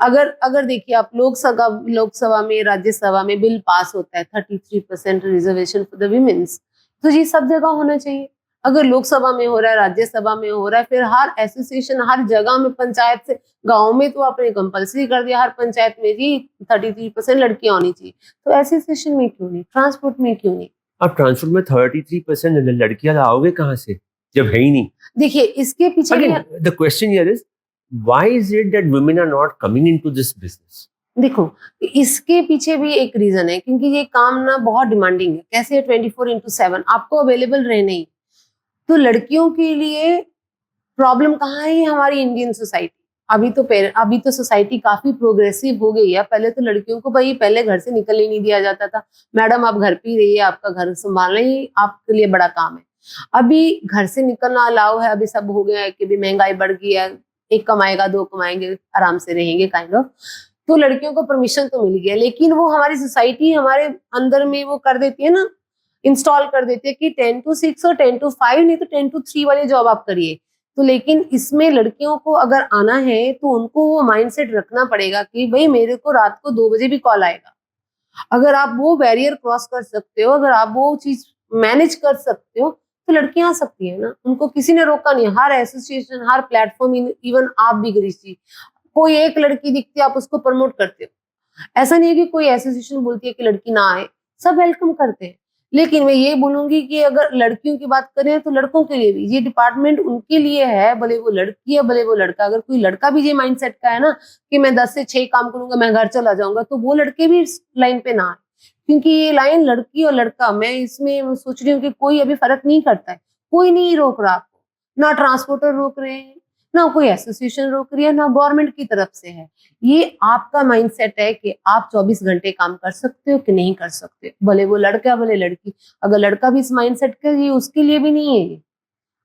अगर देखिए आप लोकसभा में, राज्यसभा में बिल पास होता है 33% रिजर्वेशन फॉर द विमेन्स, तो ये सब जगह होना चाहिए। अगर लोकसभा में हो रहा है, राज्यसभा में हो रहा है, फिर हर एसोसिएशन, हर जगह में, पंचायत से, गाँव में तो आपने कंपल्सरी कर दिया, हर पंचायत में जी 33% लड़कियां होनी चाहिए, तो एसोसिएशन में क्यों नहीं, ट्रांसपोर्ट में क्यों नहीं? आप ट्रांसपोर्ट में 33% लड़कियां लाओगे कहाँ से जब है ही नहीं? देखिए, इसके पीछे Again, the question here is, why is it that women are not coming into this business? देखो, इसके पीछे भी एक रीजन है, क्योंकि ये काम ना बहुत डिमांडिंग है। कैसे है? 24/7 आपको अवेलेबल रहने ही। तो लड़कियों के लिए प्रॉब्लम कहाँ है? हमारी इंडियन सोसाइटी। अभी तो सोसाइटी काफी प्रोग्रेसिव हो गई है। पहले तो लड़कियों को भाई पहले घर से निकलने नहीं दिया जाता था, मैडम आप घर पे ही रहिए, आपका घर संभालना ही आपके लिए बड़ा काम है। अभी घर से निकलना अलाउ है, अभी सब हो गया है कि भी महंगाई बढ़ गई है, एक कमाएगा दो कमाएंगे, आराम से रहेंगे काइंड ऑफ। तो लड़कियों को परमिशन तो मिल गया, लेकिन वो हमारी सोसाइटी हमारे अंदर में वो कर देती है ना इंस्टॉल कर देते हैं कि 10 to 6 और 10 to 5 नहीं तो 10 to 3 वाली जॉब आप करिए। तो लेकिन इसमें लड़कियों को अगर आना है तो उनको वो माइंडसेट रखना पड़ेगा कि भाई मेरे को रात को 2 बजे भी कॉल आएगा। अगर आप वो बैरियर क्रॉस कर सकते हो, अगर आप वो चीज मैनेज कर सकते हो तो लड़कियां आ सकती है ना, उनको किसी ने रोका नहीं। हर एसोसिएशन, हर प्लेटफॉर्म, इवन आप भी गरीशी, कोई एक लड़की दिखती है आप उसको प्रमोट करते हो। ऐसा नहीं है कि कोई एसोसिएशन बोलती है कि लड़की ना आए, सब वेलकम करते हैं। लेकिन मैं ये बोलूंगी कि अगर लड़कियों की बात करें तो लड़कों के लिए भी ये डिपार्टमेंट उनके लिए है, भले वो लड़की है भले वो लड़का। अगर कोई लड़का भी ये माइंडसेट का है ना कि मैं 10 से 6 काम करूंगा मैं घर चला जाऊंगा, तो वो लड़के भी इस लाइन पे ना आए, क्योंकि ये लाइन लड़की और लड़का, मैं इसमें सोच रही हूँ कि कोई अभी फर्क नहीं करता है। कोई नहीं रोक रहा आपको, ना ट्रांसपोर्टर रोक रहे हैं, ना कोई एसोसिएशन रोक रही है, ना गवर्नमेंट की तरफ से है। ये आपका माइंडसेट है कि आप 24 घंटे काम कर सकते हो कि नहीं कर सकते, भले वो लड़का भले लड़की। अगर लड़का भी इस माइंडसेट का, ये उसके लिए भी नहीं है। ये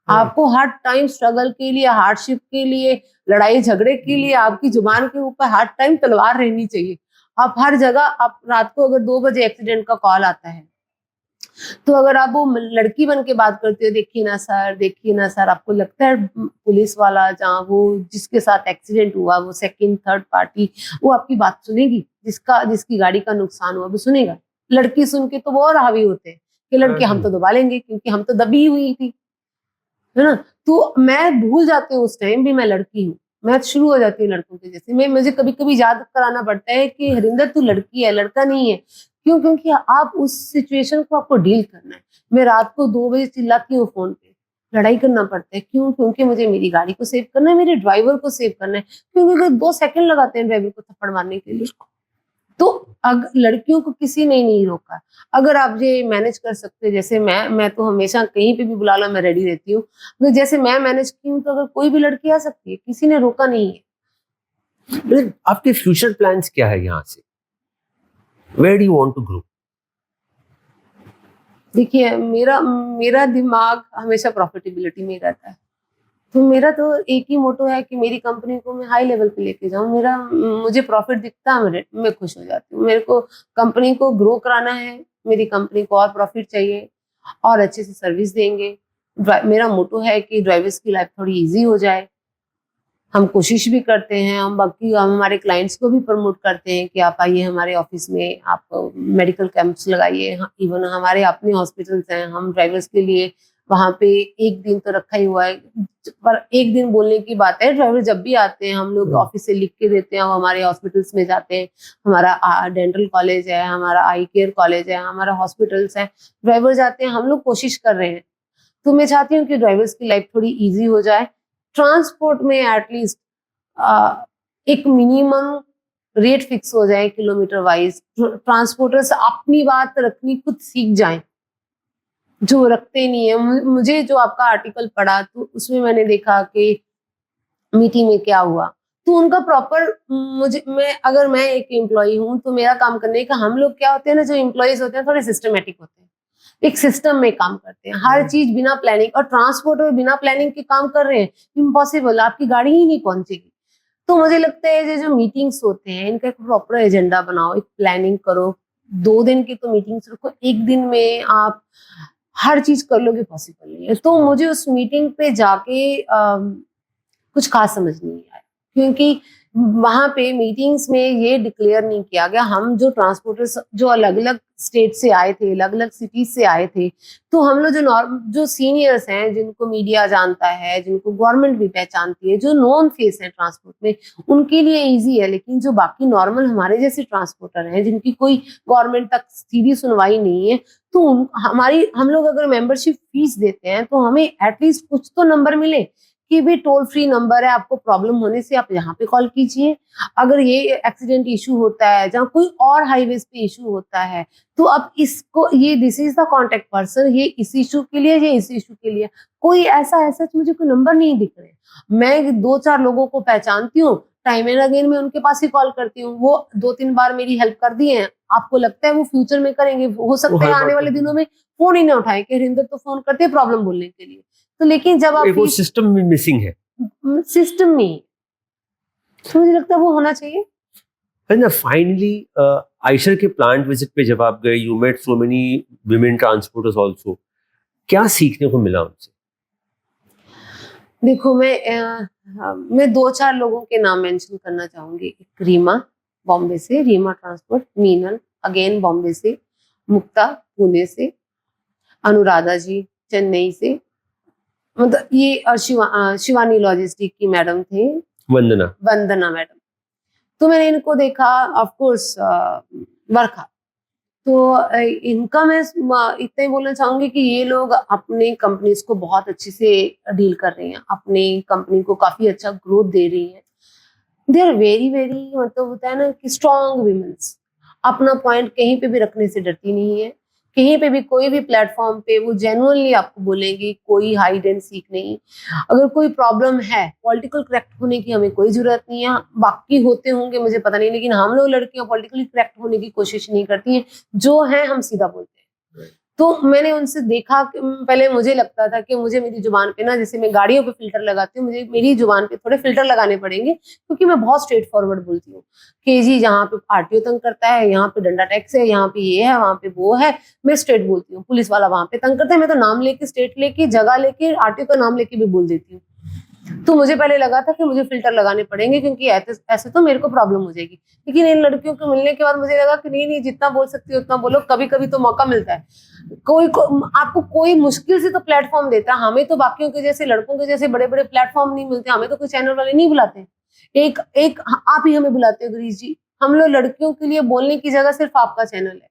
आपको हर टाइम स्ट्रगल के लिए, हार्डशिप के लिए, लड़ाई झगड़े के लिए आपकी जुबान के ऊपर हर टाइम तलवार रहनी चाहिए। आप हर जगह, आप रात को अगर 2 बजे एक्सीडेंट का कॉल आता है तो अगर आप वो लड़की बन के बात करते हो, देखिए ना सर, आपको लगता है पुलिस वाला जहाँ वो जिसके साथ एक्सीडेंट हुआ वो सेकंड थर्ड पार्टी वो आपकी बात सुनेगी? जिसकी गाड़ी का नुकसान हुआ वो सुनेगा? लड़की सुन के तो वो और हावी होते हैं कि लड़के हम तो दबा लेंगे क्योंकि हम तो दबी हुई थी, है ना। तो मैं भूल जाती हूँ उस टाइम भी मैं लड़की हूँ, मैं शुरू हो जाती हूँ लड़कों के जैसे। मुझे कभी कभी याद कराना पड़ता है कि हरिंदर तू लड़की है, लड़का नहीं है। क्यों? क्योंकि आप उस सिचुएशन को आपको डील करना है। मैं रात को 2 बजे चिल्लाती हूँ फोन पे, लड़ाई करना पड़ता है। क्यों? क्योंकि मुझे मेरी गाड़ी को सेव करना है, मेरे ड्राइवर को सेव करना है। क्योंकि 2 सेकंड लगाते हैं ड्राइवर को थप्पड़ मारने के लिए। तो अगर लड़कियों को किसी ने नहीं रोका, अगर आप ये मैनेज कर सकते, जैसे मैं तो हमेशा कहीं पे भी बुला लो मैं रेडी रहती हूँ, तो जैसे मैं मैनेज की हूँ तो अगर कोई भी लड़की आ सकती है, किसी ने रोका नहीं है। आपके फ्यूचर प्लान्स क्या है यहाँ से? Where do you want to grow? देखिए मेरा दिमाग हमेशा प्रॉफिटेबिलिटी में रहता है। तो मेरा तो एक ही मोटो है कि मेरी कंपनी को मैं हाई लेवल पे लेके जाऊं। मुझे प्रॉफिट दिखता है मैं खुश हो जाती हूँ। मेरे को कंपनी को ग्रो कराना है, मेरी कंपनी को और प्रॉफिट चाहिए और अच्छे से सर्विस देंगे। मेरा मोटो है कि ड्राइवर्स की लाइफ थोड़ी इजी हो जाए। हम कोशिश भी करते हैं, हम हमारे क्लाइंट्स को भी प्रमोट करते हैं कि आप आइए हमारे ऑफिस में, आप मेडिकल कैंप्स लगाइए। इवन हमारे अपने हॉस्पिटल्स हैं, हम ड्राइवर्स के लिए वहाँ पे 1 दिन तो रखा ही हुआ है। पर 1 दिन बोलने की बात है, ड्राइवर जब भी आते हैं हम लोग ऑफिस से लिख के देते हैं, हमारे हॉस्पिटल्स में जाते हैं। हमारा डेंटल कॉलेज है, हमारा आई केयर कॉलेज है, हमारा हॉस्पिटल्स है, ड्राइवर जाते हैं। हम लोग कोशिश कर रहे हैं। तो मैं चाहती हूँ कि ड्राइवर्स की लाइफ थोड़ी ईजी हो जाए। ट्रांसपोर्ट में एटलीस्ट एक मिनिमम रेट फिक्स हो जाए किलोमीटर वाइज। ट्रांसपोर्टर्स अपनी बात रखनी खुद सीख जाएं, जो रखते नहीं है। मुझे जो आपका आर्टिकल पढ़ा तो उसमें मैंने देखा कि मीटिंग में क्या हुआ, तो उनका प्रॉपर अगर मैं एक एम्प्लॉई हूँ तो मेरा काम करने का, हम लोग क्या होते हैं ना, जो एम्प्लॉयज होते हैं थोड़े सिस्टमेटिक होते हैं, एक सिस्टम में काम करते हैं, हर चीज बिना प्लानिंग। और ट्रांसपोर्टर बिना प्लानिंग के काम कर रहे हैं, इम्पॉसिबल, आपकी गाड़ी ही नहीं पहुंचेगी। तो मुझे लगता है ये जो मीटिंग्स होते हैं इनका एक प्रॉपर एजेंडा बनाओ, एक प्लानिंग करो। 2 दिन की तो मीटिंग्स रखो, 1 दिन में आप हर चीज कर लोगे, पॉसिबल नहीं है। तो मुझे उस मीटिंग पे जाके कुछ खास समझ नहीं आया, क्योंकि वहां पे मीटिंग्स में ये डिक्लेयर नहीं किया गया। हम जो ट्रांसपोर्टर्स जो अलग अलग स्टेट से आए थे, अलग अलग सिटीज से आए थे, तो हम लोग जो सीनियर्स हैं, जिनको मीडिया जानता है, जिनको गवर्नमेंट भी पहचानती है, जो नॉन फेस है ट्रांसपोर्ट में, उनके लिए इजी है। लेकिन जो बाकी नॉर्मल हमारे जैसे ट्रांसपोर्टर हैं, जिनकी कोई गवर्नमेंट तक सीधी सुनवाई नहीं है, तो हम लोग अगर मेंबरशिप फीस देते हैं तो हमें एटलीस्ट कुछ तो नंबर मिले कि भी टोल फ्री नंबर है, आपको प्रॉब्लम होने से आप यहाँ पे कॉल कीजिए। अगर ये एक्सीडेंट इशू होता है, जहाँ कोई और हाईवेज पे इशू होता है, तो अब इसको ये this is the contact person, ये इस इशू के लिए, ये इस इशू के लिए। कोई ऐसा मुझे कोई नंबर नहीं दिख रहे। मैं 2-4 लोगों को पहचानती हूँ, टाइम एंड अगेन मैं उनके पास ही कॉल करती हूँ। वो 2-3 बार मेरी हेल्प कर दी है। आपको लगता है वो फ्यूचर में करेंगे? हो सकता है आने वाले दिनों में फोन ही ना उठाए कि हरिंदर तो फोन करते हैं प्रॉब्लम बोलने के लिए। तो लेकिन जब आप वो सिस्टम में मिसिंग है, सिस्टम नहीं, तो मुझे लगता है वो होना चाहिए। And finally, आयशर के प्लांट विजिट पे जब आप गए, you met so many women transporters also. क्या सीखने को मिला उनसे? देखो मैं 2-4 लोगों के नाम मेंशन करना चाहूंगी। एक रीमा बॉम्बे से, रीमा ट्रांसपोर्ट, मीनल अगेन बॉम्बे से, मुक्ता पुणे से, अनुराधा जी चेन्नई से, मतलब ये और शिवानी लॉजिस्टिक की मैडम थे, वंदना मैडम। तो मैंने इनको देखा, ऑफ कोर्स वर्खा। तो इनका मैं इतना ही बोलना चाहूंगी कि ये लोग अपने कंपनीज को बहुत अच्छे से डील कर रही हैं, अपनी कंपनी को काफी अच्छा ग्रोथ दे रही हैं। दे आर वेरी वेरी, मतलब होता है ना कि स्ट्रॉन्ग विमेंस, अपना पॉइंट कहीं पे भी रखने से डरती नहीं है। कहीं पे भी कोई भी प्लेटफॉर्म पे वो जेन्युइनली आपको बोलेंगी, कोई हाइड एंड सीक नहीं। अगर कोई प्रॉब्लम है, पॉलिटिकल करेक्ट होने की हमें कोई जरूरत नहीं है। बाकी होते होंगे मुझे पता नहीं, लेकिन हम लोग लड़कियां पॉलिटिकली करेक्ट होने की कोशिश नहीं करती हैं। जो है हम सीधा बोलते हैं। तो मैंने उनसे देखा कि पहले मुझे लगता था कि मुझे मेरी जुबान पे ना, जैसे मैं गाड़ियों पे फिल्टर लगाती हूँ, मुझे मेरी जुबान पे थोड़े फिल्टर लगाने पड़ेंगे, क्योंकि मैं बहुत स्ट्रेट फॉरवर्ड बोलती हूँ कि जी जहाँ पे आरटीओ तंग करता है, यहाँ पे डंडा टैक्स है, यहाँ पे ये है, वहाँ पे वो है, मैं स्ट्रेट बोलती हूँ। पुलिस वाला वहाँ पे तंग करता है, मैं तो नाम लेके, स्टेट लेके, जगह लेके, आरटीओ का नाम लेके भी बोल देती हूँ। तो मुझे पहले लगा था कि मुझे फिल्टर लगाने पड़ेंगे, क्योंकि ऐसे तो मेरे को प्रॉब्लम हो जाएगी। लेकिन इन लड़कियों को मिलने के बाद मुझे लगा कि नहीं, जितना बोल सकती हो उतना बोलो। कभी कभी तो मौका मिलता है, आपको कोई मुश्किल से तो प्लेटफॉर्म देता है। हमें तो बाकियों के जैसे, लड़कों के जैसे बड़े बड़े प्लेटफॉर्म नहीं मिलते। हमें तो कोई चैनल वाले नहीं बुलाते। एक आप ही हमें बुलाते हो गिरीश जी। हम लोग लड़कियों के लिए बोलने की जगह सिर्फ आपका चैनल है।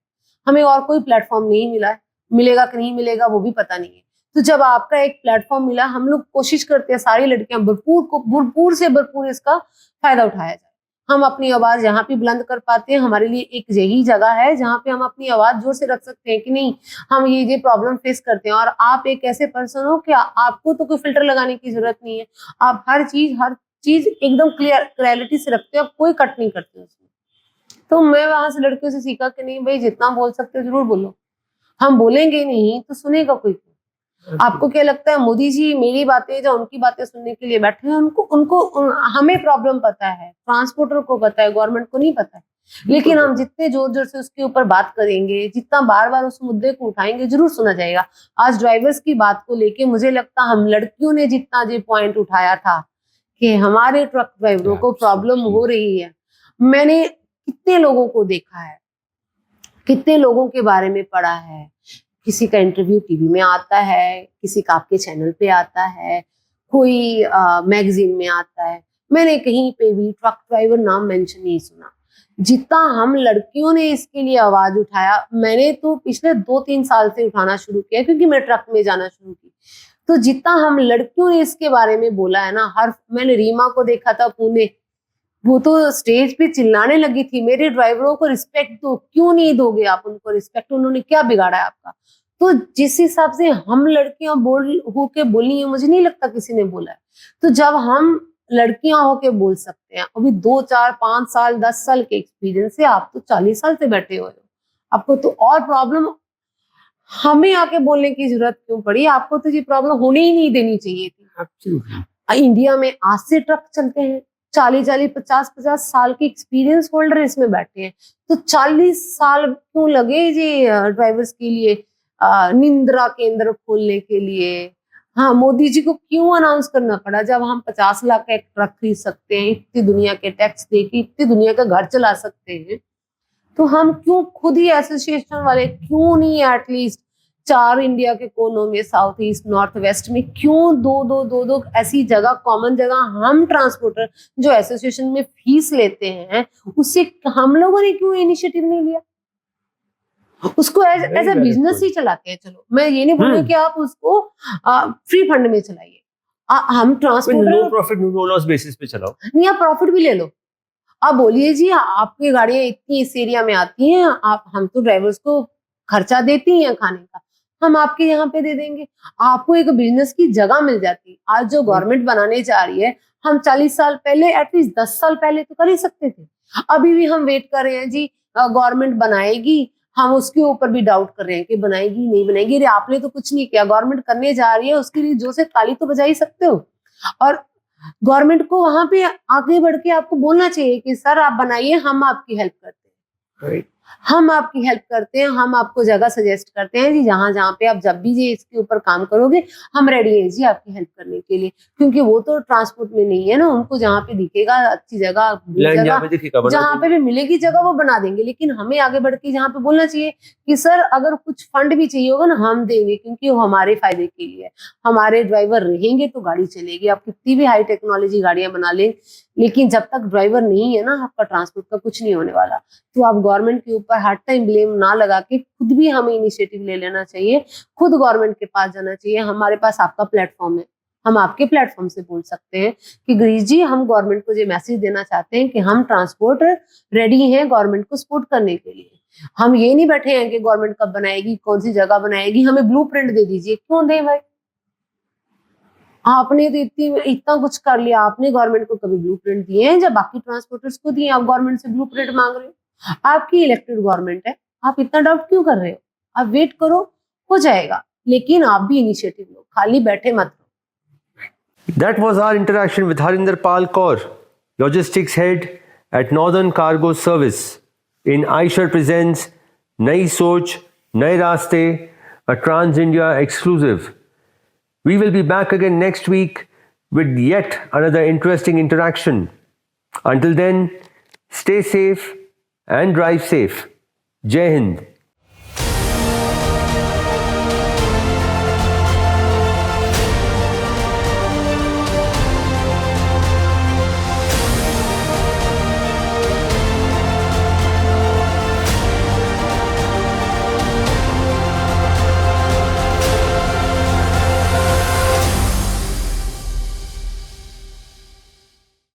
हमें और कोई प्लेटफॉर्म नहीं मिला है। मिलेगा कि नहीं मिलेगा वो भी पता नहीं है। तो जब आपका एक प्लेटफॉर्म मिला, हम लोग कोशिश करते हैं सारी लड़कियां भरपूर से भरपूर इसका फायदा उठाया जाए। हम अपनी आवाज जहाँ पे बुलंद कर पाते हैं, हमारे लिए एक यही जगह है जहाँ पे हम अपनी आवाज जोर से रख सकते हैं कि नहीं, हम ये प्रॉब्लम फेस करते हैं। और आप एक ऐसे पर्सन हो कि आपको तो कोई फिल्टर लगाने की जरूरत नहीं है। आप हर चीज एकदम क्लियरिटी से रखते हो, आप कोई कट नहीं करते उसमें। तो मैं वहां से लड़कियों से सीखा कि नहीं भाई, जितना बोल सकते हो जरूर बोलो। हम बोलेंगे नहीं तो सुनेगा कोई? आपको क्या लगता है मोदी जी मेरी बातें या उनकी बातें सुनने के लिए बैठे हैं? हमें प्रॉब्लम पता है, ट्रांसपोर्टर को पता है, गवर्नमेंट को नहीं पता है। लेकिन हम जितने जोर जोर से उसके ऊपर बात करेंगे, जितना बार बार उस मुद्दे को उठाएंगे, जरूर सुना जाएगा। आज ड्राइवर्स की बात को लेके मुझे लगता हम लड़कियों ने जितना ये पॉइंट उठाया था कि हमारे ट्रक ड्राइवरों को प्रॉब्लम हो रही है, मैंने कितने लोगों को देखा है, कितने लोगों के बारे में पढ़ा है। किसी का इंटरव्यू टीवी में आता है, किसी का आपके चैनल पे आता है, कोई मैगजीन में आता है। मैंने कहीं पे भी ट्रक ड्राइवर नाम मेंशन नहीं सुना। जितना हम लड़कियों ने इसके लिए आवाज उठाया, मैंने तो पिछले 2-3 साल से उठाना शुरू किया, क्योंकि मैं ट्रक में जाना शुरू की। तो जितना हम लड़कियों ने इसके बारे में बोला है ना, मैंने रीमा को देखा था पुणे, वो तो स्टेज पे चिल्लाने लगी थी, मेरे ड्राइवरों को रिस्पेक्ट दो। क्यों नहीं दोगे आप उनको रिस्पेक्ट? उन्होंने क्या बिगाड़ा है आपका? तो जिस हिसाब से हम लड़कियां होके बोली है, मुझे नहीं लगता किसी ने बोला है। तो जब हम लड़कियां होके बोल सकते हैं, अभी 2, 4, 5 साल 10 साल के एक्सपीरियंस से, आप तो 40 साल से बैठे हुए हो, आपको तो और प्रॉब्लम, हमें आके बोलने की जरूरत क्यों पड़ी? आपको तो ये प्रॉब्लम होने ही नहीं देनी चाहिए थी। इंडिया में आज से ट्रक चलते हैं, 40-40, 50-50 साल के एक्सपीरियंस होल्डर इसमें बैठे हैं। तो 40 साल क्यों लगे जी ड्राइवर्स के लिए निंद्रा केंद्र खोलने के लिए? हाँ, मोदी जी को क्यों अनाउंस करना पड़ा जब हम 50 लाख का एक ट्रक खरीद सकते हैं, इतनी दुनिया के टैक्स देके इतनी दुनिया का घर चला सकते हैं? तो हम क्यों खुद ही एसोसिएशन वाले क्यों नहीं एटलीस्ट 4 इंडिया के कोनों में, साउथ ईस्ट, नॉर्थ वेस्ट में, क्यों दो ऐसी जगह, कॉमन जगह हम ट्रांसपोर्टर जो एसोसिएशन में फीस लेते हैं, उससे हम लोगों ने क्यों इनिशिएटिव नहीं लिया? उसको एज ए बिजनेस ही चलाते हैं। चलो, मैं ये नहीं बोल रही कि आप उसको फ्री फंड में चलाइए। हम transporter no profit no loss basis पे चलाओ। नहीं, आप प्रॉफिट भी ले लो। आप बोलिए जी आपकी गाड़ियां इतनी इस एरिया में आती हैं, हम तो ड्राइवर्स को खर्चा देती हैं खाने का, हम आपके यहाँ पे दे देंगे। आपको एक बिजनेस की जगह मिल जाती है। आज जो गवर्नमेंट बनाने जा रही है, हम 40 साल पहले, एटलीस्ट 10 साल पहले तो कर ही सकते थे। अभी भी हम वेट कर रहे हैं जी गवर्नमेंट बनाएगी, हम उसके ऊपर भी डाउट कर रहे हैं कि बनाएगी नहीं बनाएगी। अरे आपने तो कुछ नहीं किया, गवर्नमेंट करने जा रही है, उसके लिए जो से ताली तो बजा ही सकते हो। और गवर्नमेंट को वहां पे आगे बढ़ के आपको बोलना चाहिए कि सर आप बनाइए, हम आपकी हेल्प करते हैं, हम आपकी हेल्प करते हैं, हम आपको जगह सजेस्ट करते हैं जी, जहां जहां पे आप जब भी जी इसके ऊपर काम करोगे हम रेडी हैं जी आपकी हेल्प करने के लिए। क्योंकि वो तो ट्रांसपोर्ट में नहीं है ना, उनको जहाँ पे दिखेगा अच्छी जगह, लैंड जहाँ पे दिखेगा बना जहाँ पे भी मिलेगी जगह वो बना देंगे। लेकिन हमें आगे बढ़ के जहाँ पे बोलना चाहिए कि सर अगर कुछ फंड भी चाहिए होगा ना हम देंगे, क्योंकि वो हमारे फायदे के लिए है। हमारे ड्राइवर रहेंगे तो गाड़ी चलेगी। आप कितनी भी हाई टेक्नोलॉजी गाड़ियां बना लें, लेकिन जब तक ड्राइवर नहीं है ना आपका ट्रांसपोर्ट का कुछ नहीं होने वाला। तो आप गवर्नमेंट के ऊपर हर टाइम ब्लेम ना लगा के खुद भी हमें इनिशिएटिव ले लेना चाहिए, खुद गवर्नमेंट के पास जाना चाहिए। हमारे पास आपका प्लेटफॉर्म है, हम आपके प्लेटफॉर्म से बोल सकते हैं कि गिरीश जी हम गवर्नमेंट को ये मैसेज देना चाहते हैं कि हम ट्रांसपोर्ट रेडी हैं गवर्नमेंट को सपोर्ट करने के लिए। हम ये नहीं बैठे हैं कि गवर्नमेंट कब बनाएगी, कौन सी जगह बनाएगी, हमें ब्लूप्रिंट दे दीजिए। क्यों दें भाई, आपने तो इतना कुछ कर लिया, आपने गवर्नमेंट को कभी ब्लूप्रिंट दिए हैं? जब बाकी ट्रांसपोर्टर्स को दिए, आप गवर्नमेंट से ब्लूप्रिंट मांग रहे हो? आपकी इलेक्टेड गवर्नमेंट है, आप इतना डाउट क्यों कर रहे हो? आप वेट करो, हो जाएगा, लेकिन आप भी इनिशिएटिव लो, खाली बैठे मत रहो। That was our interaction with Harinder Pal Kaur, logistics head at Northern Cargo Service in Aisher presents Nai Soch, Nai Raste, a Trans India exclusive. We will be back again next week with yet another interesting interaction. Until then, stay safe and drive safe. Jai Hind.